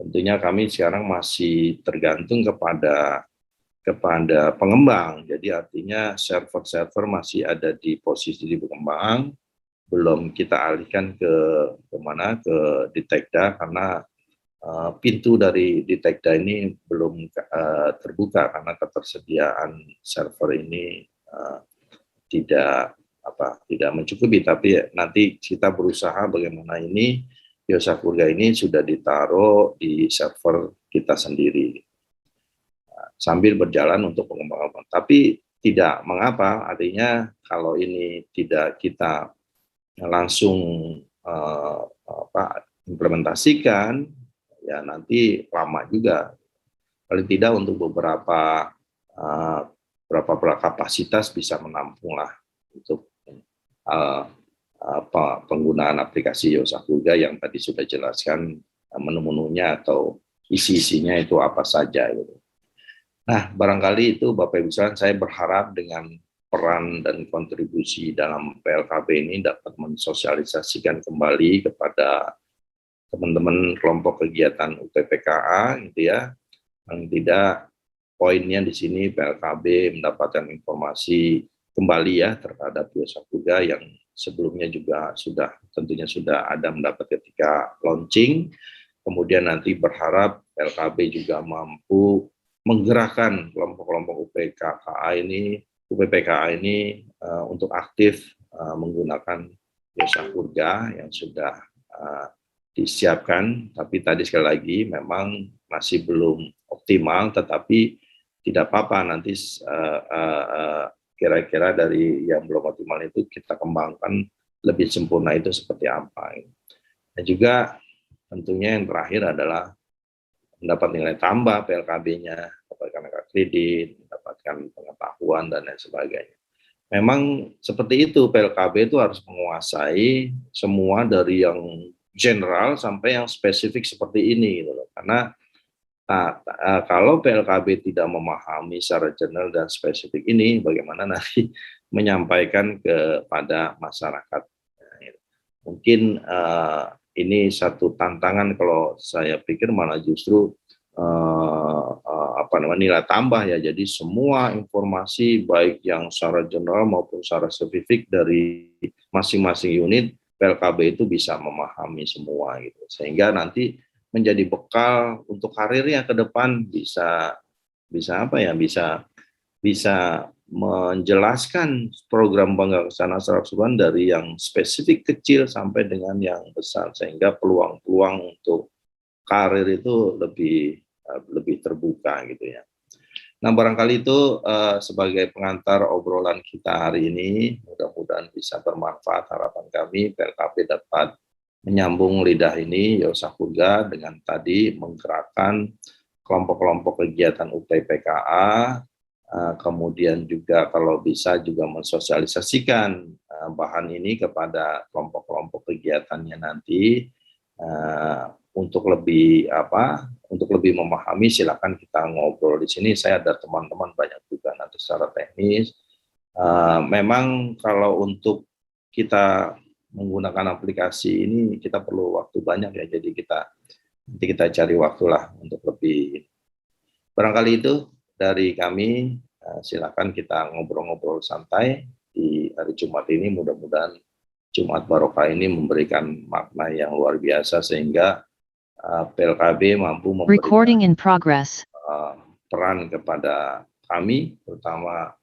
Tentunya kami sekarang masih tergantung kepada pengembang. Jadi artinya server-server masih ada di posisi di pengembang, belum kita alihkan ke Ditekda karena pintu dari Ditekda ini belum terbuka karena ketersediaan server ini tidak mencukupi. Tapi nanti kita berusaha bagaimana ini Sapurga ini sudah ditaruh di server kita sendiri sambil berjalan untuk pengembangan. Tapi tidak mengapa, artinya kalau ini tidak kita langsung implementasikan, ya nanti lama juga, paling tidak untuk beberapa kapasitas bisa menampung lah untuk penggunaan aplikasi Sapurga yang tadi sudah jelaskan menu-menunya atau isi-isinya itu apa saja gitu. Nah barangkali itu Bapak Ibu sekalian, saya berharap dengan peran dan kontribusi dalam PLKB ini dapat mensosialisasikan kembali kepada teman-teman kelompok kegiatan UPPKA gitu ya. Yang tidak, poinnya di sini PLKB mendapatkan informasi kembali ya terhadap Sapurga yang sebelumnya juga tentunya sudah ada mendapat ketika launching. Kemudian nanti berharap PLKB juga mampu menggerakkan kelompok-kelompok UPPKA ini untuk aktif menggunakan jasa hurga yang sudah disiapkan, tapi tadi sekali lagi memang masih belum optimal, tetapi tidak apa-apa nanti kira-kira dari yang belum optimal itu kita kembangkan lebih sempurna itu seperti apa. Dan juga tentunya yang terakhir adalah mendapat nilai tambah PLKB-nya, mendapatkan kredit, mendapatkan pengetahuan dan lain sebagainya. Memang seperti itu, PLKB itu harus menguasai semua dari yang general sampai yang spesifik seperti ini gitu loh. Karena kalau PLKB tidak memahami secara general dan spesifik ini, bagaimana nanti menyampaikan kepada masyarakat. Mungkin ini satu tantangan kalau saya pikir malah justru nilai tambah ya. Jadi semua informasi baik yang secara general maupun secara spesifik dari masing-masing unit PLKB itu bisa memahami semua gitu. Sehingga nanti menjadi bekal untuk karirnya ke depan bisa menjelaskan program Bangga Kencana secara keseluruhan dari yang spesifik kecil sampai dengan yang besar, sehingga peluang-peluang untuk karir itu lebih terbuka gitu ya. Nah, barangkali itu sebagai pengantar obrolan kita hari ini, mudah-mudahan bisa bermanfaat. Harapan kami PLKB dapat menyambung lidah ini jasa hurga dengan tadi menggerakkan kelompok-kelompok kegiatan UPPKA, kemudian juga kalau bisa juga mensosialisasikan bahan ini kepada kelompok-kelompok kegiatannya nanti untuk lebih memahami. Silakan kita ngobrol di sini. Saya ada teman-teman banyak juga nanti secara teknis. Memang kalau untuk kita menggunakan aplikasi ini kita perlu waktu banyak ya. Jadi nanti kita cari waktulah untuk lebih. Barangkali itu dari kami. Silakan kita ngobrol-ngobrol santai di hari Jumat ini. Mudah-mudahan Jumat Barokah ini memberikan makna yang luar biasa sehingga PLKB mampu memberikan peran kepada kami, terutama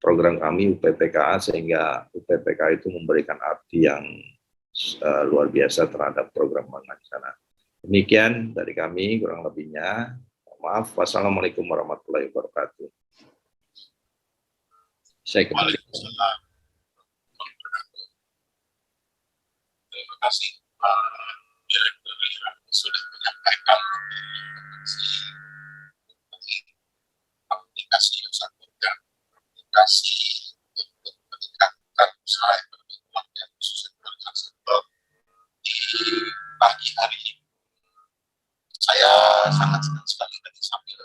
program kami UPPKA, sehingga UPPKA itu memberikan arti yang luar biasa terhadap program Bangga Kencana. Demikian dari kami, kurang lebihnya. Maaf. Wassalamualaikum warahmatullahi wabarakatuh. Saya kembali. Terima kasih Pak Direktur yang sudah menyampaikan aplikasi jasa hurga, aplikasi untuk meningkatkan usaha ekonomi keluarga khususnya keluarga sektor di pagi hari ini. Saya sangat senang sekali tadi sambil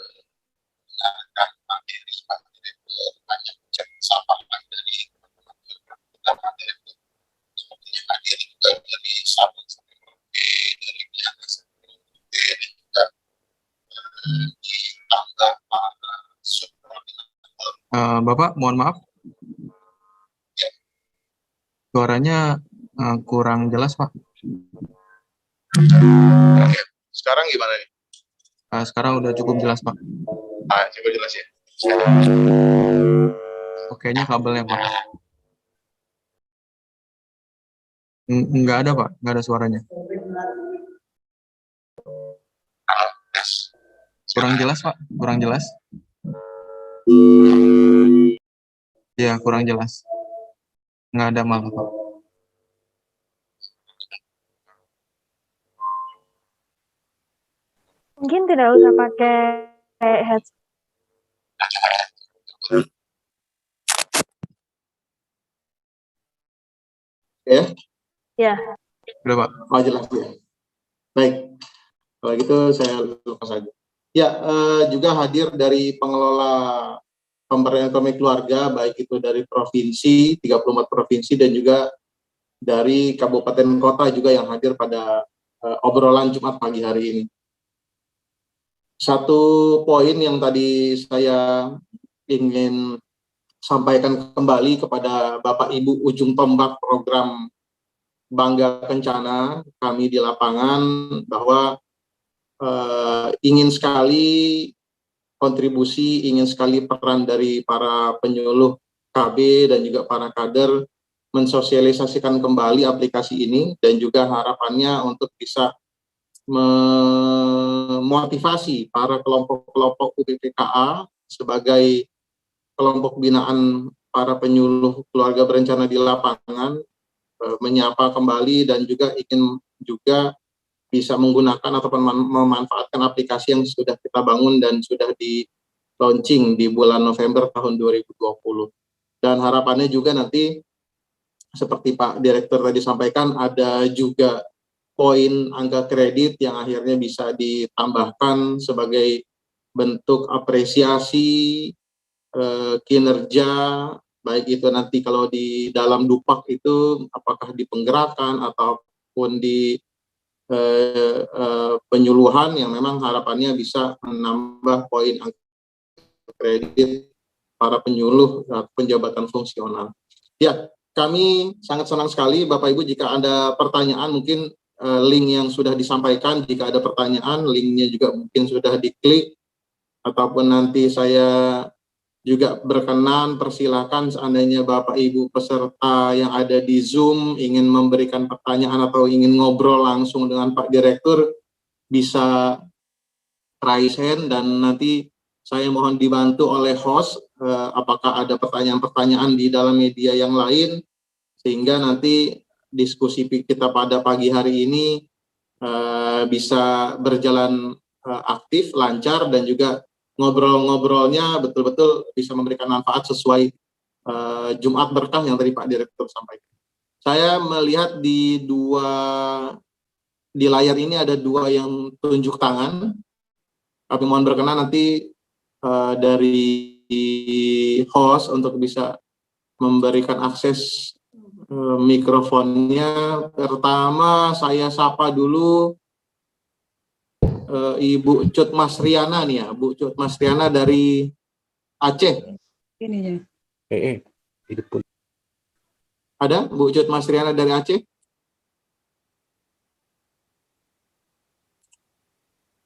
mendengarkan materi Pak Direktur, banyak sampaikan dari teman-teman kita Pak Direktur. Sepertinya hadir juga dari Sabang sampai Merauke, dari Miangas sampai Merauke, dan juga di tangga para subkoordinator. Bapak, mohon maaf. Ya. Suaranya kurang jelas, Pak. Oke. Sekarang gimana nih? Sekarang udah cukup jelas, Pak. Cukup jelas ya. Oke-nya kabelnya, Pak. Enggak ada, Pak. Enggak ada suaranya. Kurang jelas, Pak. Kurang jelas. Ya, kurang jelas. Enggak ada malah, Pak. Mungkin tidak usah pakai headset. Ya? Ya. Udah, Pak. Oh, jelas ya. Baik. Kalau gitu saya lupa saja. Ya, juga hadir dari pengelola pemberdayaan ekonomi keluarga, baik itu dari provinsi, 34 provinsi, dan juga dari kabupaten kota juga yang hadir pada obrolan Jumat pagi hari ini. Satu poin yang tadi saya ingin sampaikan kembali kepada Bapak Ibu ujung tombak program Bangga Kencana kami di lapangan, bahwa ingin sekali kontribusi, ingin sekali peran dari para penyuluh KB dan juga para kader mensosialisasikan kembali aplikasi ini, dan juga harapannya untuk bisa memotivasi para kelompok-kelompok UPPKA sebagai kelompok binaan para penyuluh keluarga berencana di lapangan, menyapa kembali dan juga ingin juga bisa menggunakan ataupun memanfaatkan aplikasi yang sudah kita bangun dan sudah di launching di bulan November tahun 2020. Dan harapannya juga nanti seperti Pak Direktur tadi sampaikan, ada juga poin angka kredit yang akhirnya bisa ditambahkan sebagai bentuk apresiasi kinerja, baik itu nanti kalau di dalam dupak itu apakah di penggerakan ataupun di penyuluhan, yang memang harapannya bisa menambah poin kredit para penyuluh penjabatan fungsional. Ya, kami sangat senang sekali Bapak Ibu jika ada pertanyaan, mungkin link yang sudah disampaikan, jika ada pertanyaan linknya juga mungkin sudah diklik, ataupun nanti saya juga berkenan, persilakan seandainya Bapak Ibu peserta yang ada di Zoom ingin memberikan pertanyaan atau ingin ngobrol langsung dengan Pak Direktur, bisa raise hand dan nanti saya mohon dibantu oleh host apakah ada pertanyaan-pertanyaan di dalam media yang lain, sehingga nanti diskusi kita pada pagi hari ini bisa berjalan aktif, lancar, dan juga ngobrol-ngobrolnya betul-betul bisa memberikan manfaat sesuai Jumat Berkah yang tadi Pak Direktur sampaikan. Saya melihat di layar ini ada dua yang tunjuk tangan. Kami mohon berkenan nanti dari host untuk bisa memberikan akses mikrofonnya. Pertama saya sapa dulu Ibu Cut Masriana nih ya, Bu Cut Masriana dari Aceh. Ini ya. Ada Bu Cut Masriana dari Aceh?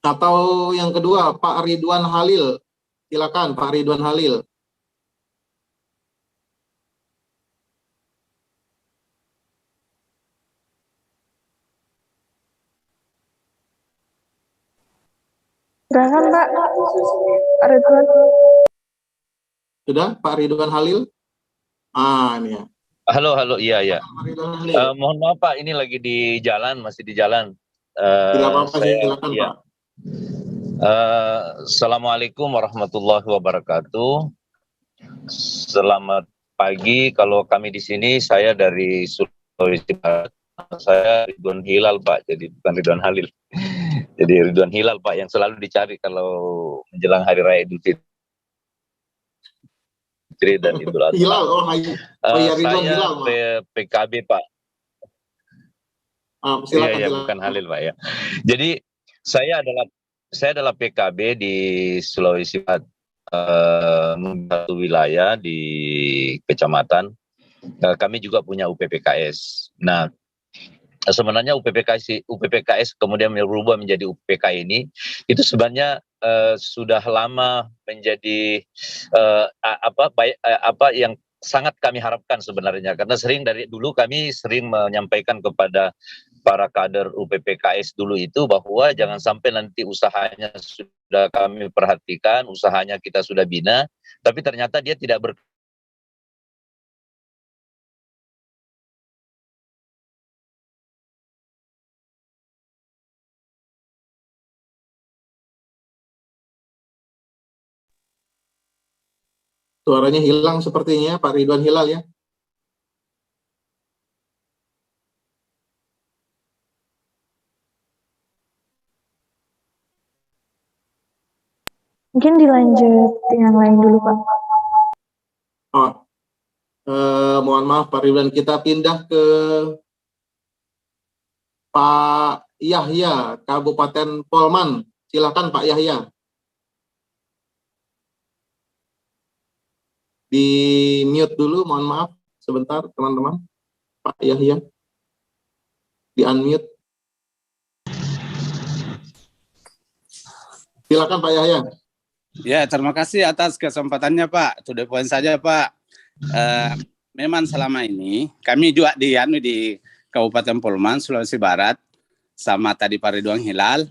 Atau yang kedua Pak Ridwan Halil, silakan Pak Ridwan Halil. Silakan Pak Ridwan. Sudah Pak Ridwan Halil? Ini ya. Halo, iya. Mohon maaf Pak, ini lagi di jalan, masih di jalan. Tidak apa-apa, silakan Pak. Assalamualaikum warahmatullahi wabarakatuh. Selamat pagi. Kalau kami di sini, saya dari Sulawesi Barat. Saya Ridwan Hilal Pak, jadi bukan Ridwan Halil. Jadi Ridwan Hilal Pak, yang selalu dicari kalau menjelang Hari Raya Idul Fitri dan Idul Adha. Hilal, Ridwan saya Hilal, PKB Pak. Silakan, Iya, bukan Halil Pak ya. Jadi saya adalah PKB di Sulawesi Barat, satu wilayah di kecamatan. Kami juga punya UPPKS. Nah, sebenarnya UPPKS kemudian berubah menjadi UPK ini, itu sebenarnya sudah lama menjadi apa yang sangat kami harapkan sebenarnya, karena dari dulu kami sering menyampaikan kepada para kader UPPKS dulu itu bahwa jangan sampai nanti usahanya sudah kami perhatikan, usahanya kita sudah bina, tapi ternyata dia tidak Suaranya hilang sepertinya Pak Ridwan Hilal ya. Mungkin dilanjut yang lain dulu Pak. Mohon maaf Pak Ridwan, kita pindah ke Pak Yahya, Kabupaten Polman. Silakan Pak Yahya. Di mute dulu, mohon maaf sebentar teman-teman. Pak Yahya di unmute. Silakan Pak Yahya. Ya, terima kasih atas kesempatannya Pak. To the point saja Pak. Memang selama ini kami juga di Kabupaten Polman, Sulawesi Barat, sama tadi Pak Ridwan Hilal.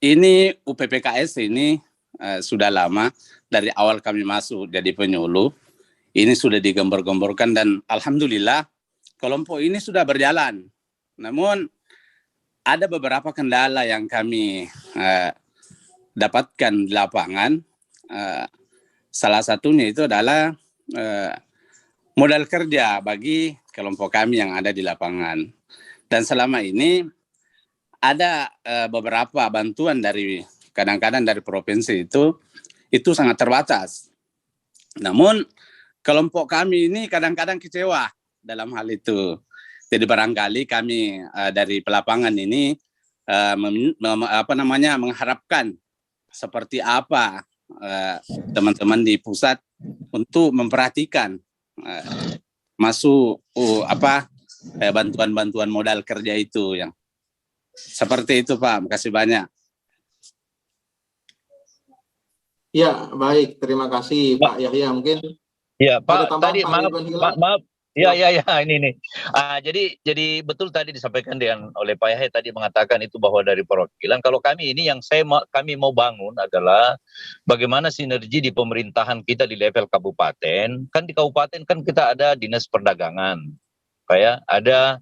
Ini UPPKS ini sudah lama, dari awal kami masuk jadi penyuluh. Ini sudah digembor-gemborkan dan alhamdulillah kelompok ini sudah berjalan. Namun ada beberapa kendala yang kami dapatkan di lapangan. Salah satunya itu adalah modal kerja bagi kelompok kami yang ada di lapangan. Dan selama ini ada beberapa bantuan dari kadang-kadang dari provinsi itu sangat terbatas. Namun kelompok kami ini kadang-kadang kecewa dalam hal itu. Jadi barangkali kami dari pelapangan ini mengharapkan seperti apa teman-teman di pusat untuk memperhatikan masuk bantuan-bantuan modal kerja itu yang seperti itu Pak. Makasih banyak. Ya, baik. Terima kasih Pak Yahya. Mungkin ya Pak, tadi maaf. Ya, ini. Jadi betul tadi disampaikan oleh Pak Yahya tadi mengatakan itu bahwa dari perwakilan. Kalau kami ini yang kami mau bangun adalah bagaimana sinergi di pemerintahan kita di level kabupaten. Kan di kabupaten kan kita ada dinas perdagangan, kayak ada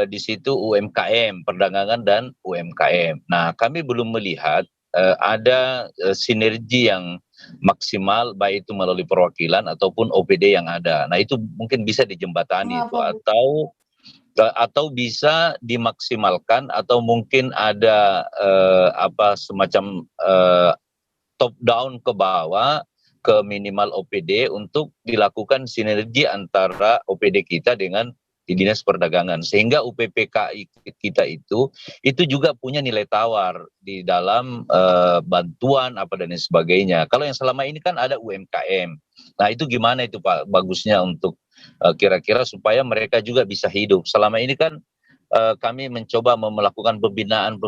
di situ UMKM, perdagangan dan UMKM. Nah, kami belum melihat ada sinergi yang maksimal baik itu melalui perwakilan ataupun OPD yang ada. Nah, itu mungkin bisa dijembatani itu atau bisa dimaksimalkan atau mungkin ada semacam top down ke bawah ke minimal OPD untuk dilakukan sinergi antara OPD kita dengan di dinas perdagangan sehingga UPPKI kita itu juga punya nilai tawar di dalam bantuan dan sebagainya. Kalau yang selama ini kan ada UMKM. Nah, itu gimana itu Pak bagusnya untuk kira-kira supaya mereka juga bisa hidup. Selama ini kan kami mencoba melakukan pembinaan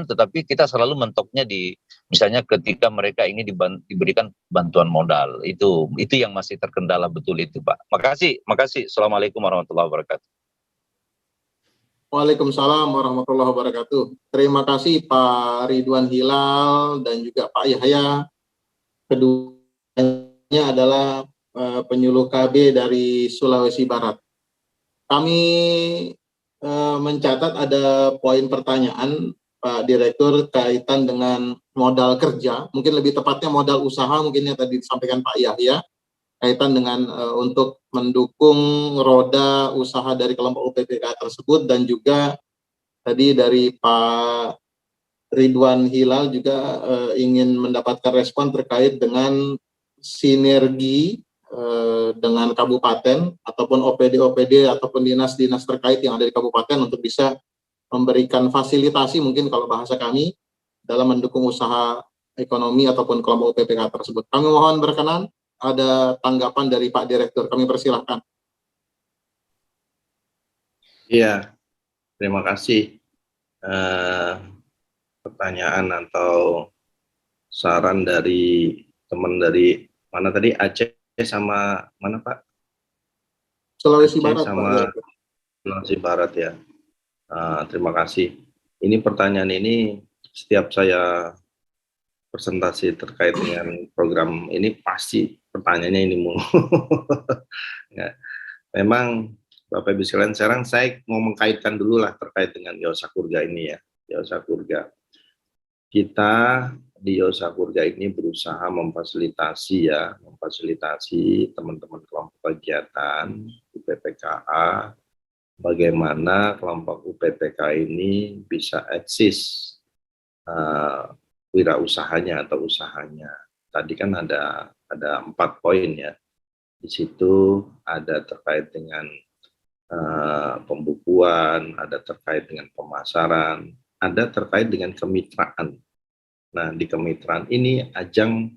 tetapi kita selalu mentoknya di misalnya ketika mereka ingin diberikan bantuan modal. Itu yang masih terkendala betul itu Pak. Makasih. Assalamualaikum warahmatullahi wabarakatuh. Waalaikumsalam warahmatullahi wabarakatuh. Terima kasih Pak Ridwan Hilal dan juga Pak Yahya. Keduanya adalah penyuluh KB dari Sulawesi Barat. Kami mencatat ada poin pertanyaan Pak Direktur kaitan dengan modal kerja, mungkin lebih tepatnya modal usaha mungkin yang tadi disampaikan Pak Yahya, kaitan dengan untuk mendukung roda usaha dari kelompok UPPK tersebut, dan juga tadi dari Pak Ridwan Hilal juga ingin mendapatkan respon terkait dengan sinergi dengan kabupaten ataupun OPD ataupun dinas-dinas terkait yang ada di kabupaten untuk bisa memberikan fasilitasi mungkin kalau bahasa kami dalam mendukung usaha ekonomi ataupun kelompok UPPK tersebut. Kami mohon berkenan ada tanggapan dari Pak Direktur, kami persilahkan. Iya, terima kasih. Pertanyaan atau saran dari teman dari mana tadi, Aceh sama mana Pak? Sulawesi Aceh Barat sama Pak. Sulawesi Barat ya. Terima kasih. Ini pertanyaan ini setiap saya presentasi terkait dengan program ini pasti pertanyaannya ini mulu. Ya, memang Bapak Ibu sekalian, sekarang saya mau mengkaitkan dulu lah terkait dengan Yosakurga ini ya. Yosakurga. Kita di Yosakurga ini berusaha memfasilitasi teman-teman kelompok kegiatan UPPKA, bagaimana kelompok UPPK ini bisa eksis wirausahanya atau usahanya. Tadi kan ada 4 poin ya. Di situ ada terkait dengan pembukuan, ada terkait dengan pemasaran, ada terkait dengan kemitraan. Nah, di kemitraan ini ajang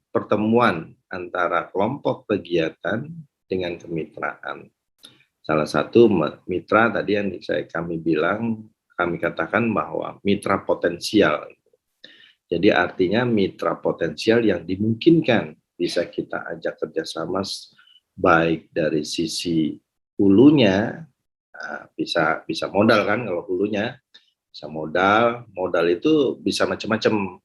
pertemuan antara kelompok kegiatan dengan kemitraan. Salah satu mitra tadi yang kami bilang kami katakan bahwa mitra potensial. Jadi artinya mitra potensial yang dimungkinkan bisa kita ajak kerjasama baik dari sisi hulunya, bisa modal kan kalau hulunya, bisa modal itu bisa macam-macam.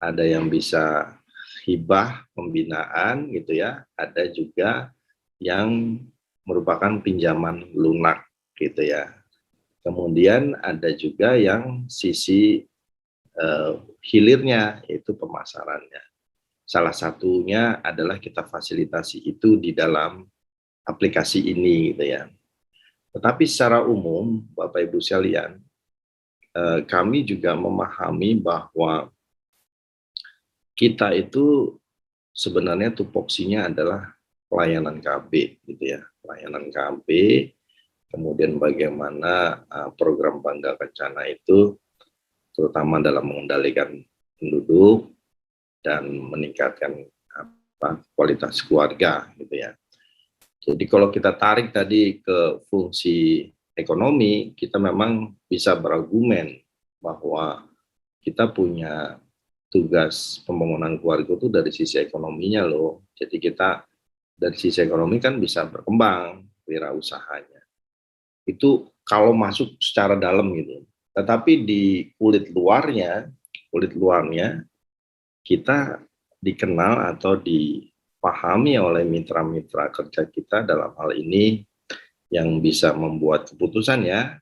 Ada yang bisa hibah pembinaan gitu ya, ada juga yang merupakan pinjaman lunak gitu ya. Kemudian ada juga yang sisi hilirnya, yaitu pemasarannya. Salah satunya adalah kita fasilitasi itu di dalam aplikasi ini gitu ya. Tetapi secara umum, Bapak Ibu sekalian, kami juga memahami bahwa kita itu sebenarnya tupoksinya adalah pelayanan KB gitu ya. Pelayanan KB, kemudian bagaimana program Bangga Kencana itu terutama dalam mengendalikan penduduk dan meningkatkan kualitas keluarga gitu ya. Jadi kalau kita tarik tadi ke fungsi ekonomi, kita memang bisa berargumen bahwa kita punya tugas pembangunan keluarga itu dari sisi ekonominya loh. Jadi kita dari sisi ekonomi kan bisa berkembang wirausahanya. Itu kalau masuk secara dalam gitu. Tetapi di kulit luarnya kita dikenal atau dipahami oleh mitra-mitra kerja kita dalam hal ini yang bisa membuat keputusan ya,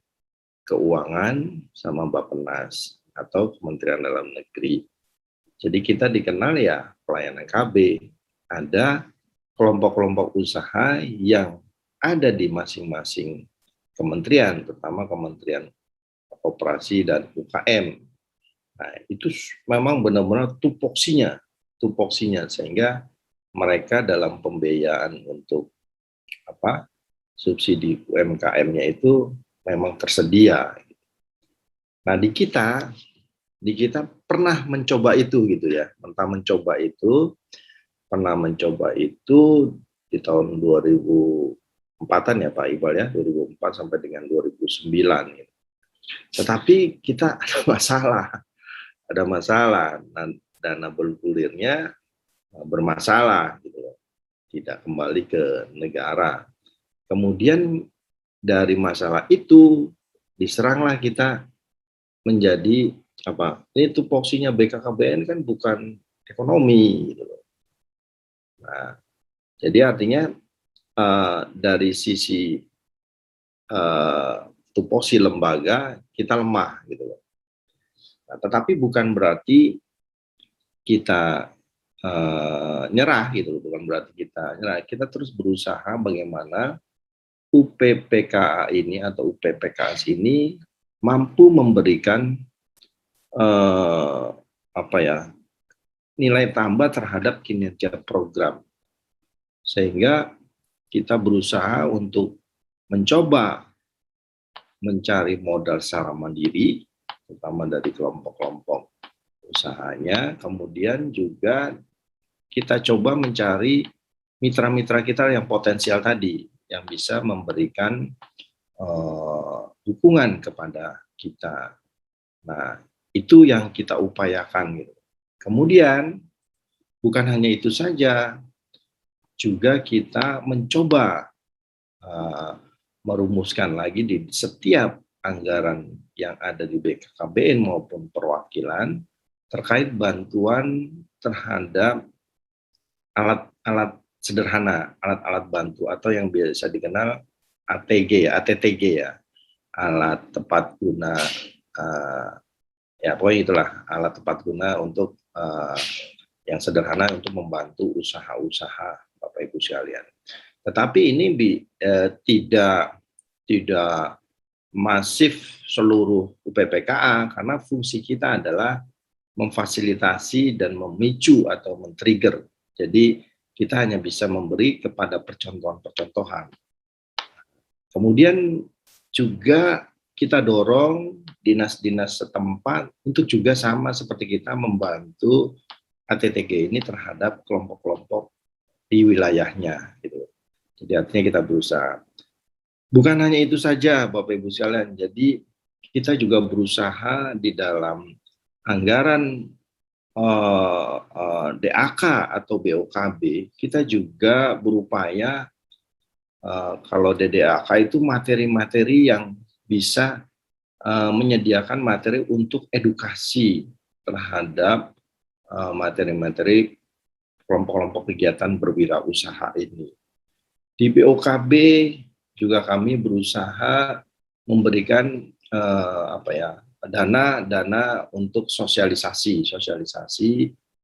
keuangan sama Bappenas atau Kementerian Dalam Negeri. Jadi kita dikenal ya pelayanan KB, ada kelompok-kelompok usaha yang ada di masing-masing kementerian, terutama Kementerian Koperasi dan UKM. Nah, itu memang benar-benar tupoksinya sehingga mereka dalam pembiayaan untuk subsidi UMKM-nya itu memang tersedia. Nah, di kita pernah mencoba itu gitu ya, pernah mencoba itu di tahun 2004-an ya Pak Iqbal ya, 2004 sampai dengan 2009 gitu. Tetapi kita ada masalah, dana bergulirnya bermasalah gitu loh, tidak kembali ke negara. Kemudian dari masalah itu diseranglah kita menjadi ini tupoksinya BKKBN kan bukan ekonomi gitu loh. Nah, jadi artinya dari sisi tupoksi lembaga kita lemah gitu loh. Nah, tetapi bukan berarti kita nyerah gitu loh, bukan berarti kita nyerah. Kita terus berusaha bagaimana UPPKA ini atau UPPKS ini mampu memberikan nilai tambah terhadap kinerja program, sehingga kita berusaha untuk mencoba mencari modal secara mandiri, terutama dari kelompok-kelompok usahanya. Kemudian juga kita coba mencari mitra-mitra kita yang potensial tadi, yang bisa memberikan dukungan kepada kita. Nah, itu yang kita upayakan gitu. Kemudian bukan hanya itu saja, juga kita mencoba merumuskan lagi di setiap anggaran yang ada di BKKBN maupun perwakilan terkait bantuan terhadap alat-alat sederhana, alat-alat bantu atau yang biasa dikenal ATTG ya, alat tepat guna, ya pokoknya itulah alat tepat guna untuk yang sederhana untuk membantu usaha-usaha Bapak Ibu sekalian. Tetapi ini tidak masif seluruh UPPKA, karena fungsi kita adalah memfasilitasi dan memicu atau men-trigger. Jadi kita hanya bisa memberi kepada percontohan-percontohan. Kemudian juga kita dorong dinas-dinas setempat untuk juga sama seperti kita membantu ATTG ini terhadap kelompok-kelompok di wilayahnya gitu. Jadi artinya kita berusaha. Bukan hanya itu saja Bapak Ibu sekalian, jadi kita juga berusaha di dalam anggaran DAK atau BOKB, kita juga berupaya kalau DDAK itu materi-materi yang bisa menyediakan materi untuk edukasi terhadap materi-materi kelompok-kelompok kegiatan berwirausaha ini. Di BOKB juga kami berusaha memberikan dana untuk sosialisasi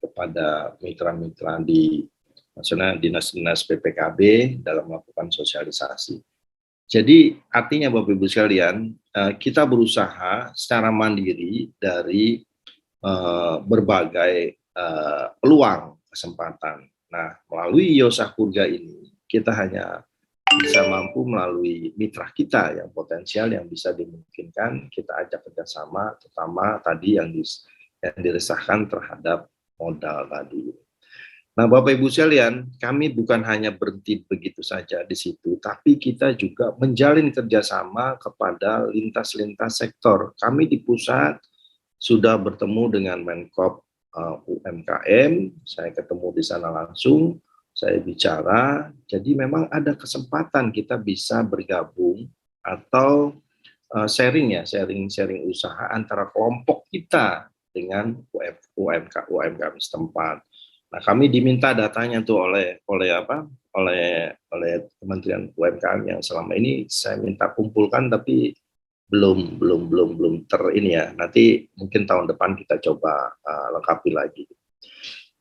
kepada mitra-mitra di maksudnya dinas-dinas PPKB dalam melakukan sosialisasi. Jadi artinya Bapak Ibu sekalian, kita berusaha secara mandiri dari berbagai peluang kesempatan. Nah, melalui Yosakurga ini kita hanya bisa mampu melalui mitra kita yang potensial yang bisa dimungkinkan kita ajak kerjasama, terutama tadi yang diresahkan terhadap modal tadi. Nah, Bapak Ibu sekalian, kami bukan hanya berhenti begitu saja di situ, tapi kita juga menjalin kerjasama kepada lintas-lintas sektor. Kami di pusat sudah bertemu dengan Menkop UMKM, saya ketemu di sana langsung, saya bicara, jadi memang ada kesempatan kita bisa bergabung atau sharing usaha antara kelompok kita dengan UMKM setempat. Nah, kami diminta datanya tuh oleh Kementerian UMKM yang selama ini saya minta kumpulkan tapi belum ini ya. Nanti mungkin tahun depan kita coba lengkapi lagi.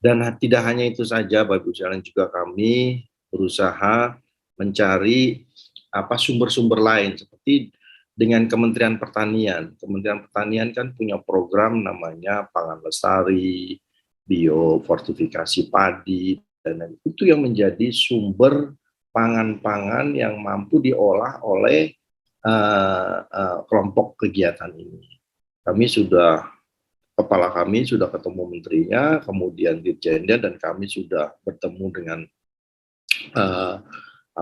Dan tidak hanya itu saja, Bapak Ibu sekalian, juga kami berusaha mencari sumber-sumber lain seperti dengan Kementerian Pertanian. Kementerian Pertanian kan punya program namanya Pangan Lestari, biofortifikasi padi, dan itu yang menjadi sumber pangan-pangan yang mampu diolah oleh kelompok kegiatan ini. Kepala kami sudah ketemu menterinya, kemudian dirjennya, dan kami sudah bertemu dengan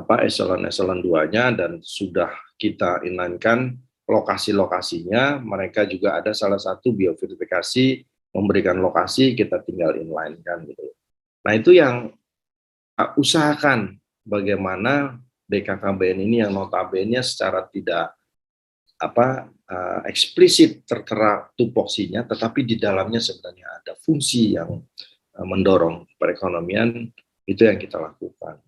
eselon-eselon 2-nya dan sudah kita inlinkan lokasi-lokasinya. Mereka juga ada salah satu bioverifikasi memberikan lokasi, kita tinggal inline kan gitu. Nah, itu yang usahakan bagaimana BKKBN ini yang notabene secara tidak eksplisit tertera tupoksinya, tetapi di dalamnya sebenarnya ada fungsi yang mendorong perekonomian, itu yang kita lakukan.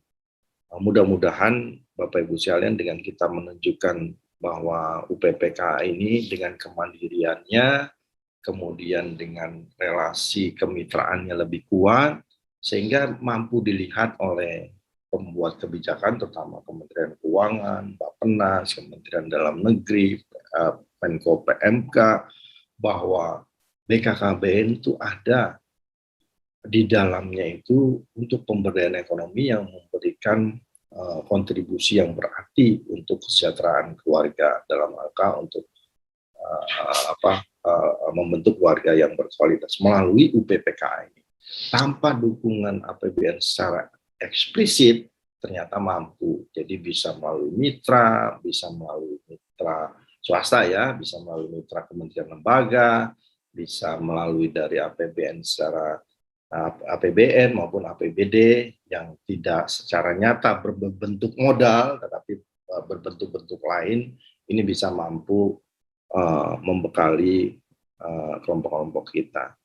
Mudah-mudahan Bapak Ibu sekalian dengan kita menunjukkan bahwa UPPK ini dengan kemandiriannya, kemudian dengan relasi kemitraannya lebih kuat, sehingga mampu dilihat oleh pembuat kebijakan, terutama Kementerian Keuangan, Bappenas, Kementerian Dalam Negeri, Menko PMK, bahwa BKKBN itu ada di dalamnya itu untuk pemberdayaan ekonomi yang memberikan kontribusi yang berarti untuk kesejahteraan keluarga dalam rangka untuk membentuk warga yang berkualitas melalui UPPK ini. Tanpa dukungan APBN secara eksplisit ternyata mampu. Jadi bisa melalui mitra, bisa melalui mitra swasta ya, bisa melalui mitra kementerian lembaga, bisa melalui dari APBN secara APBN maupun APBD yang tidak secara nyata berbentuk modal tetapi berbentuk-bentuk lain, ini bisa mampu membekali kelompok-kelompok kita.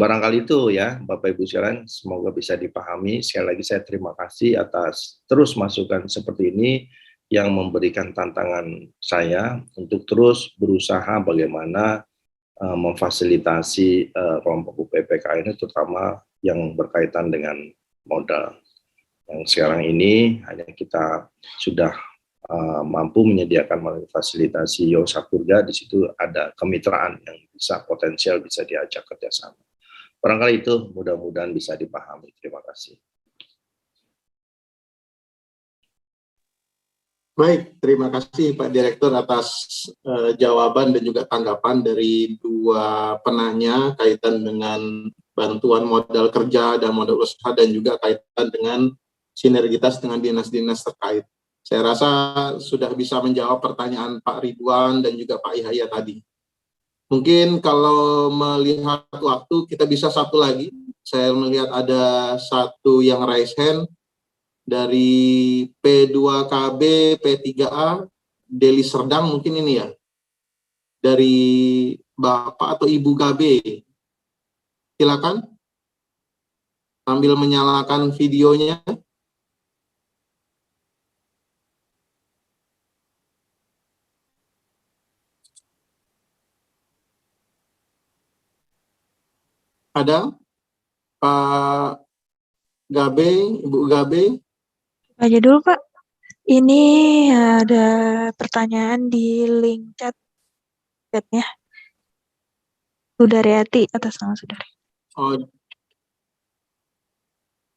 Barangkali itu ya Bapak Ibu sekalian, semoga bisa dipahami. Sekali lagi saya terima kasih atas terus masukan seperti ini yang memberikan tantangan saya untuk terus berusaha bagaimana memfasilitasi kelompok UPPK ini, terutama yang berkaitan dengan modal. Yang sekarang ini hanya kita sudah mampu menyediakan fasilitasi Yosakurga, di situ ada kemitraan yang bisa potensial bisa diajak kerjasama. Barangkali itu mudah-mudahan bisa dipahami. Terima kasih. Baik, terima kasih Pak Direktur atas jawaban dan juga tanggapan dari dua penanya kaitan dengan bantuan modal kerja dan modal usaha dan juga kaitan dengan sinergitas dengan dinas-dinas terkait. Saya rasa sudah bisa menjawab pertanyaan Pak Ridwan dan juga Pak Yahya tadi. Mungkin kalau melihat waktu kita bisa satu lagi. Saya melihat ada satu yang raise hand dari P2KB, P3A, Deli Serdang mungkin ini ya. Dari Bapak atau Ibu Gabe. Silakan. Sambil menyalakan videonya. Ada Pak Gabe, Ibu Gabe. Aja dulu Pak. Ini ada pertanyaan di link chatnya. Sudaryati atas nama saudari.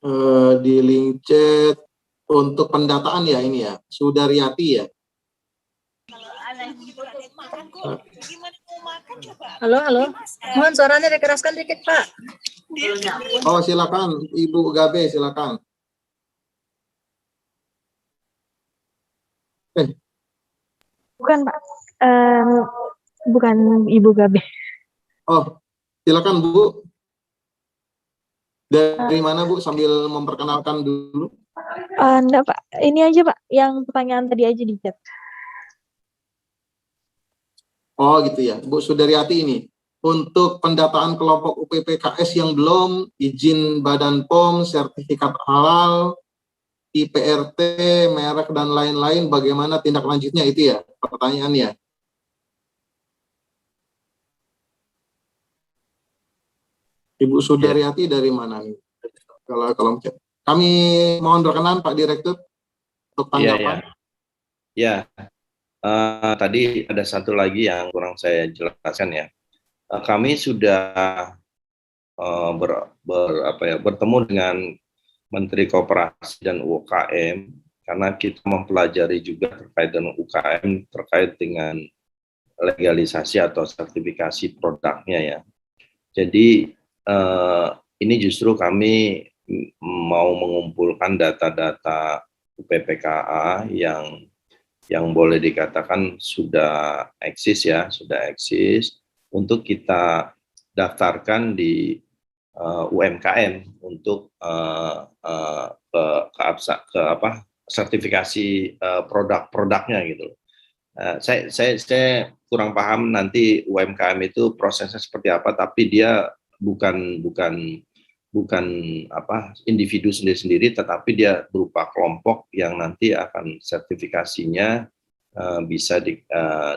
Oh, di link chat untuk pendataan ya ini ya, Sudaryati ya. Halo. Mohon suaranya dikeraskan dikit, Pak. Oh, silakan Ibu Gabe, silakan. Bukan Pak, bukan Ibu Gabe. Oh, silakan Bu. Dari mana Bu? Sambil memperkenalkan dulu. Enggak Pak, ini aja Pak, yang pertanyaan tadi aja di chat. Oh gitu ya, Bu Sudaryati ini. Untuk pendataan kelompok UPPKS yang belum, izin Badan POM, sertifikat halal, IPRT, merek, dan lain-lain, bagaimana tindak lanjutnya itu ya pertanyaannya. Ibu Sudaryati dari mana nih? Kalau kami mohon berkenan Pak Direktur untuk tanggapan. Ya. Tadi ada satu lagi yang kurang saya jelaskan ya. Kami sudah bertemu dengan Menteri Koperasi dan UKM karena kita mempelajari juga terkait dengan UKM terkait dengan legalisasi atau sertifikasi produknya ya. Jadi ini justru kami mau mengumpulkan data-data UPPKA yang boleh dikatakan sudah eksis ya, untuk kita daftarkan di UMKM untuk sertifikasi produk-produknya gitu. Saya kurang paham nanti UMKM itu prosesnya seperti apa, tapi dia bukan individu sendiri-sendiri, tetapi dia berupa kelompok yang nanti akan sertifikasinya bisa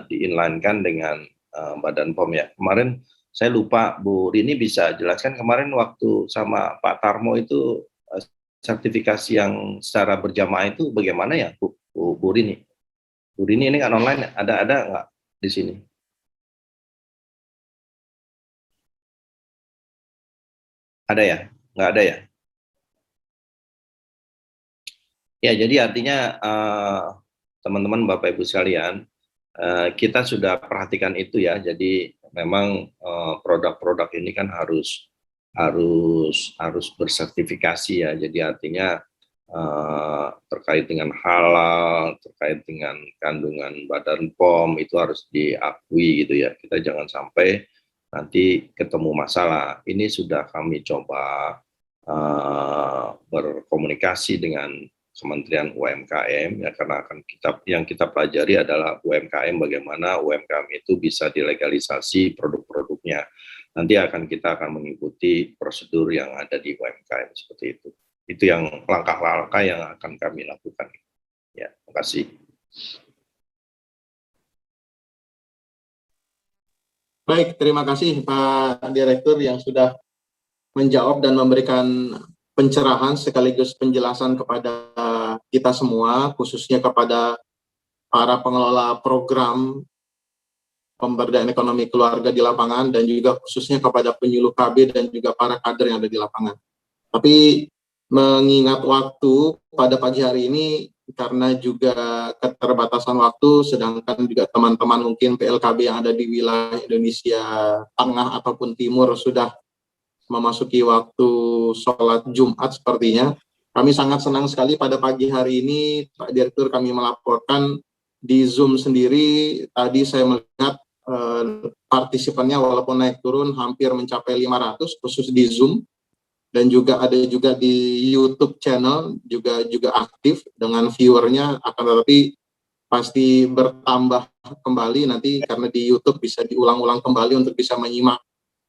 di-inline-kan dengan Badan POM ya. Kemarin saya lupa Bu Rini bisa jelaskan kemarin waktu sama Pak Tarmo itu sertifikasi yang secara berjamaah itu bagaimana ya Bu Rini? Bu Rini ini kan online, ada nggak di sini? Ada ya? Nggak ada ya? Ya, jadi artinya teman-teman Bapak Ibu sekalian, kita sudah perhatikan itu ya. Jadi memang produk-produk ini kan harus bersertifikasi ya. Jadi artinya terkait dengan halal, terkait dengan kandungan Badan POM itu harus diakui gitu ya. Kita jangan sampai nanti ketemu masalah. Ini sudah kami coba berkomunikasi dengan Kementerian UMKM ya, karena yang kita pelajari adalah UMKM, bagaimana UMKM itu bisa dilegalisasi produk-produknya. Nanti kita akan mengikuti prosedur yang ada di UMKM seperti itu. Itu yang langkah-langkah yang akan kami lakukan. Ya, terima kasih. Baik, terima kasih Pak Direktur yang sudah menjawab dan memberikan pencerahan sekaligus penjelasan kepada kita semua, khususnya kepada para pengelola program pemberdayaan ekonomi keluarga di lapangan, dan juga khususnya kepada penyuluh KB dan juga para kader yang ada di lapangan. Tapi mengingat waktu pada pagi hari ini, karena juga keterbatasan waktu, sedangkan juga teman-teman mungkin PLKB yang ada di wilayah Indonesia Tengah ataupun Timur sudah memasuki waktu sholat Jumat sepertinya. Kami sangat senang sekali pada pagi hari ini, Pak Direktur, kami melaporkan di Zoom sendiri. Tadi saya melihat partisipannya walaupun naik turun hampir mencapai 500 khusus di Zoom, dan juga ada juga di YouTube channel juga aktif dengan viewernya, akan tetapi pasti bertambah kembali nanti karena di YouTube bisa diulang-ulang kembali untuk bisa menyimak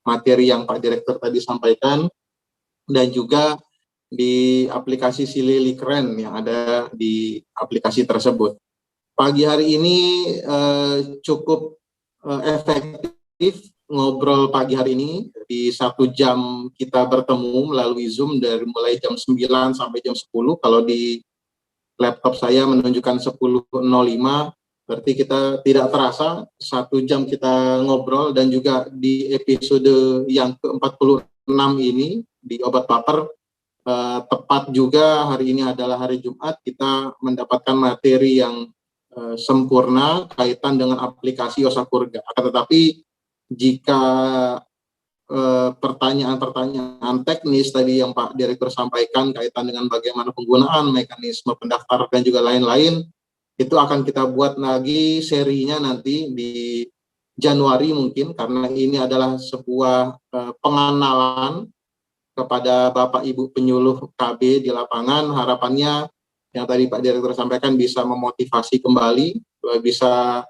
materi yang Pak Direktur tadi sampaikan, dan juga di aplikasi Silili Keren yang ada di aplikasi tersebut. Pagi hari ini cukup efektif ngobrol pagi hari ini. Di 1 jam kita bertemu melalui Zoom dari mulai jam 9 sampai jam 10. Kalau di laptop saya menunjukkan 10.05, berarti kita tidak terasa 1 jam kita ngobrol. Dan juga di episode yang ke-46 ini di Obat Baper, tepat juga hari ini adalah hari Jumat, kita mendapatkan materi yang sempurna kaitan dengan aplikasi Yosakurga. Akan tetapi jika pertanyaan-pertanyaan teknis tadi yang Pak Direktur sampaikan kaitan dengan bagaimana penggunaan mekanisme pendaftaran dan juga lain-lain, itu akan kita buat lagi serinya nanti di Januari mungkin, karena ini adalah sebuah pengenalan kepada Bapak Ibu penyuluh KB di lapangan. Harapannya yang tadi Pak Direktur sampaikan bisa memotivasi kembali, bisa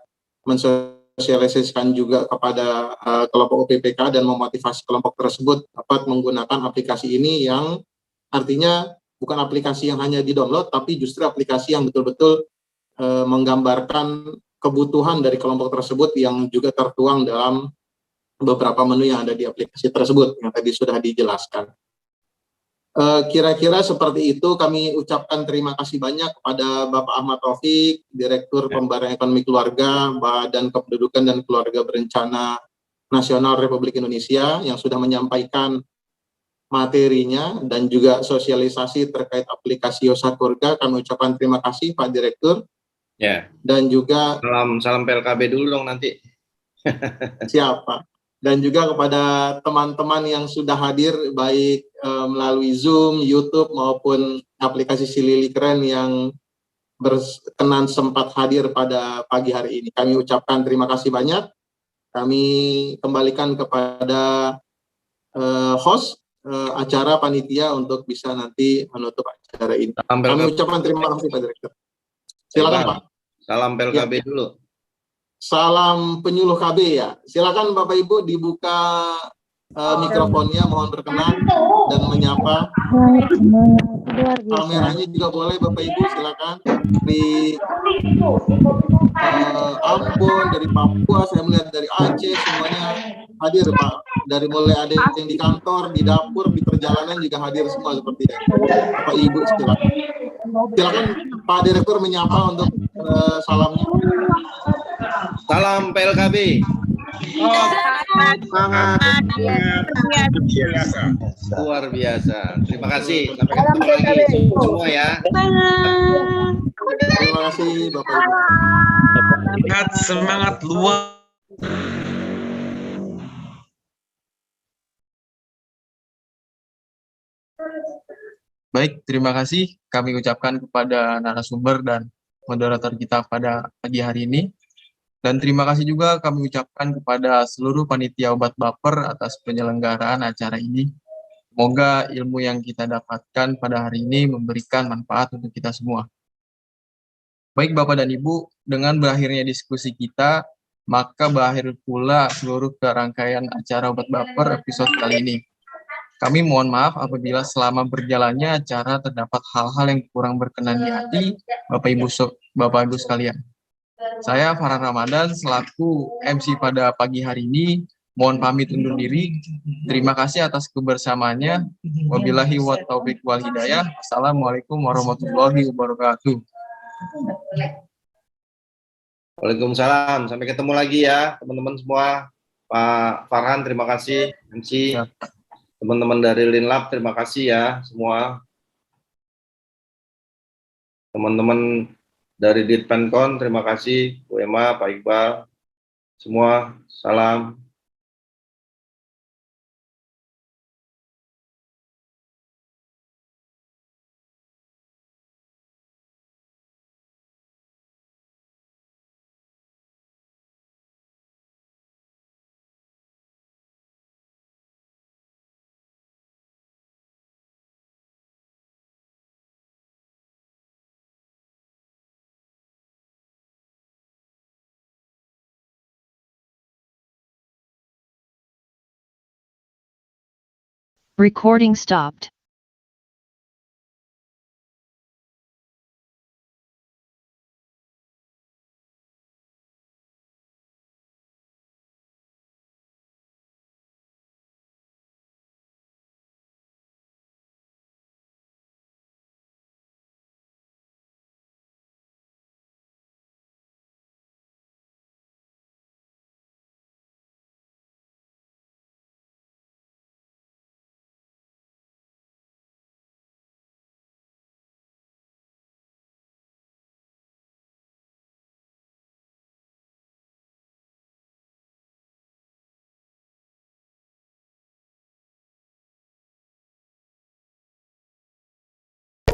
mensosialisasikan juga kepada kelompok UPPK dan memotivasi kelompok tersebut dapat menggunakan aplikasi ini, yang artinya bukan aplikasi yang hanya di-download, tapi justru aplikasi yang betul-betul menggambarkan kebutuhan dari kelompok tersebut yang juga tertuang dalam beberapa menu yang ada di aplikasi tersebut yang tadi sudah dijelaskan. Kira-kira seperti itu. Kami ucapkan terima kasih banyak kepada Bapak Ahmad Taufik, Direktur Pemberdayaan Ekonomi Keluarga, Badan Kependudukan dan Keluarga Berencana Nasional Republik Indonesia, yang sudah menyampaikan materinya dan juga sosialisasi terkait aplikasi Yosakurga. Kami ucapkan terima kasih Pak Direktur. Ya. Dan juga salam PLKB dulu dong nanti. Siapa? Dan juga kepada teman-teman yang sudah hadir baik melalui Zoom, YouTube maupun aplikasi Silili Keren yang berkenan sempat hadir pada pagi hari ini. Kami ucapkan terima kasih banyak. Kami kembalikan kepada host acara panitia untuk bisa nanti menutup acara ini. Kami ucapkan terima kasih Pak Direktur. Silakan Pak. Salam PLKB dulu. Salam penyuluh KB ya. Silakan Bapak Ibu dibuka mikrofonnya, mohon berkenan dan menyapa. Kameranya juga boleh Bapak Ibu, silakan. Dari Ambon, dari Papua, saya melihat dari Aceh, semuanya hadir Pak. Dari mulai ada yang di kantor, di dapur, di perjalanan juga hadir semua sepertinya. Bapak Ibu silakan. Silakan Pak Direktur menyapa untuk salamnya. Salam PLKB. Luar biasa. Terima kasih. Sampai ketemu lagi semua ya. Terima kasih Bapak Ibu. Semangat luar. Baik, terima kasih kami ucapkan kepada narasumber dan moderator kita pada pagi hari ini. Dan terima kasih juga kami ucapkan kepada seluruh panitia Obat Baper atas penyelenggaraan acara ini. Semoga ilmu yang kita dapatkan pada hari ini memberikan manfaat untuk kita semua. Baik Bapak dan Ibu, dengan berakhirnya diskusi kita, maka berakhir pula seluruh rangkaian acara Obat Baper episode kali ini. Kami mohon maaf apabila selama berjalannya acara terdapat hal-hal yang kurang berkenan di hati Bapak Ibu sekalian. Saya Farhan Ramadan selaku MC pada pagi hari ini mohon pamit undur diri. Terima kasih atas kebersamaannya. Wabillahi wa taufiq wal hidayah. Assalamualaikum warahmatullahi wabarakatuh. Waalaikumsalam. Sampai ketemu lagi ya teman-teman semua. Pak Farhan terima kasih. MC. Teman-teman dari Linlab terima kasih ya semua. Teman-teman dari Ditpenkon terima kasih. Bu Emma, Pak Iqbal, semua salam. Recording stopped.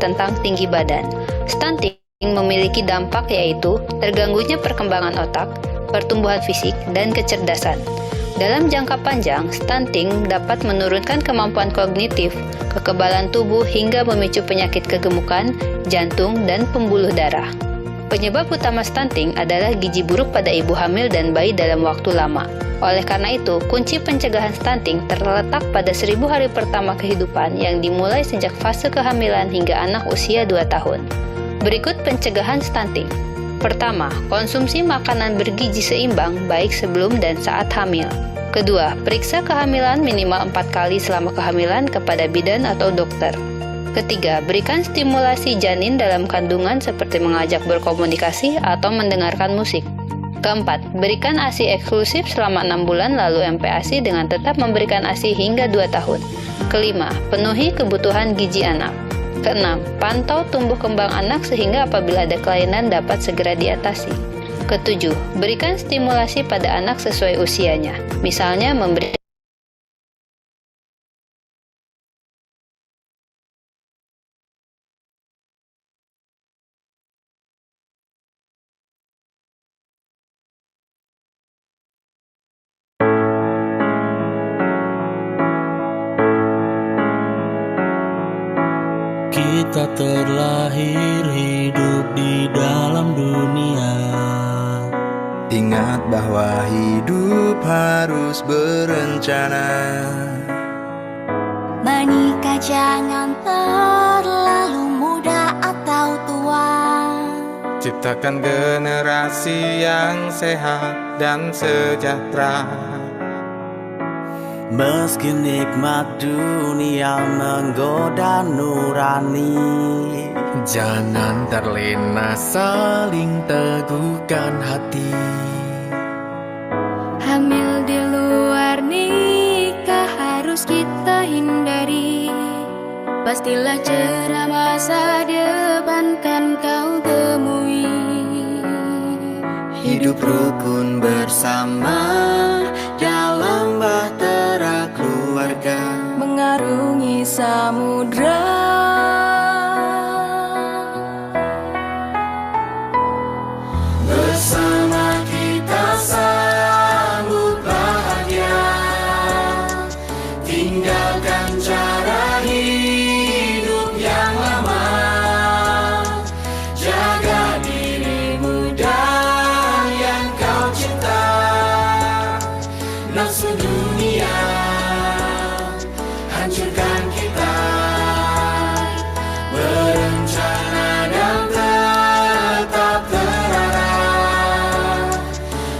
Tentang tinggi badan. Stunting memiliki dampak yaitu terganggunya perkembangan otak, pertumbuhan fisik, dan kecerdasan. Dalam jangka panjang, stunting dapat menurunkan kemampuan kognitif, kekebalan tubuh hingga memicu penyakit kegemukan, jantung, dan pembuluh darah. Penyebab utama stunting adalah gizi buruk pada ibu hamil dan bayi dalam waktu lama. Oleh karena itu, kunci pencegahan stunting terletak pada 1000 hari pertama kehidupan yang dimulai sejak fase kehamilan hingga anak usia 2 tahun. Berikut pencegahan stunting. Pertama, konsumsi makanan bergizi seimbang baik sebelum dan saat hamil. Kedua, periksa kehamilan minimal 4 kali selama kehamilan kepada bidan atau dokter. Ketiga, berikan stimulasi janin dalam kandungan seperti mengajak berkomunikasi atau mendengarkan musik. Keempat, berikan ASI eksklusif selama 6 bulan lalu MPASI dengan tetap memberikan ASI hingga 2 tahun. Kelima, penuhi kebutuhan gizi anak. Keenam, pantau tumbuh kembang anak sehingga apabila ada kelainan dapat segera diatasi. Ketujuh, berikan stimulasi pada anak sesuai usianya. Misalnya memberi Kita terlahir hidup di dalam dunia. Ingat bahwa hidup harus berencana. Menikah jangan terlalu muda atau tua. Ciptakan generasi yang sehat dan sejahtera. Meski nikmat dunia menggoda nurani, jangan terlena, saling teguhkan hati. Hamil di luar nikah harus kita hindari. Pastilah cerah masa depan kan kau temui. Hidup rukun bersama dalam bahtera keluarga, mengarungi samudra. Bersama kita sambut bahagia. Tinggalkan cara hidup yang lama. Jaga dirimu dan yang kau cinta. Nafsu dunia hancurkan kita. Berencana dan tetap terarah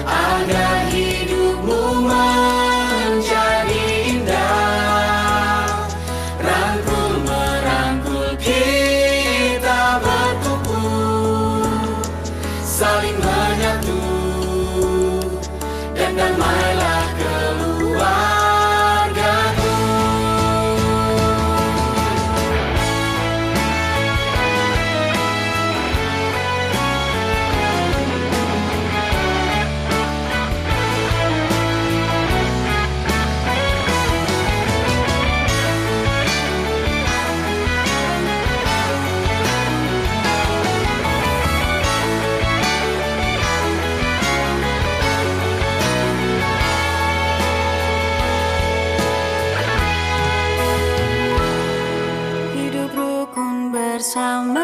agar hidupmu menjadi indah. Rangkul merangkul kita bertumpu, saling menyatu dan damailah keluargaku. Hidup rukun bersama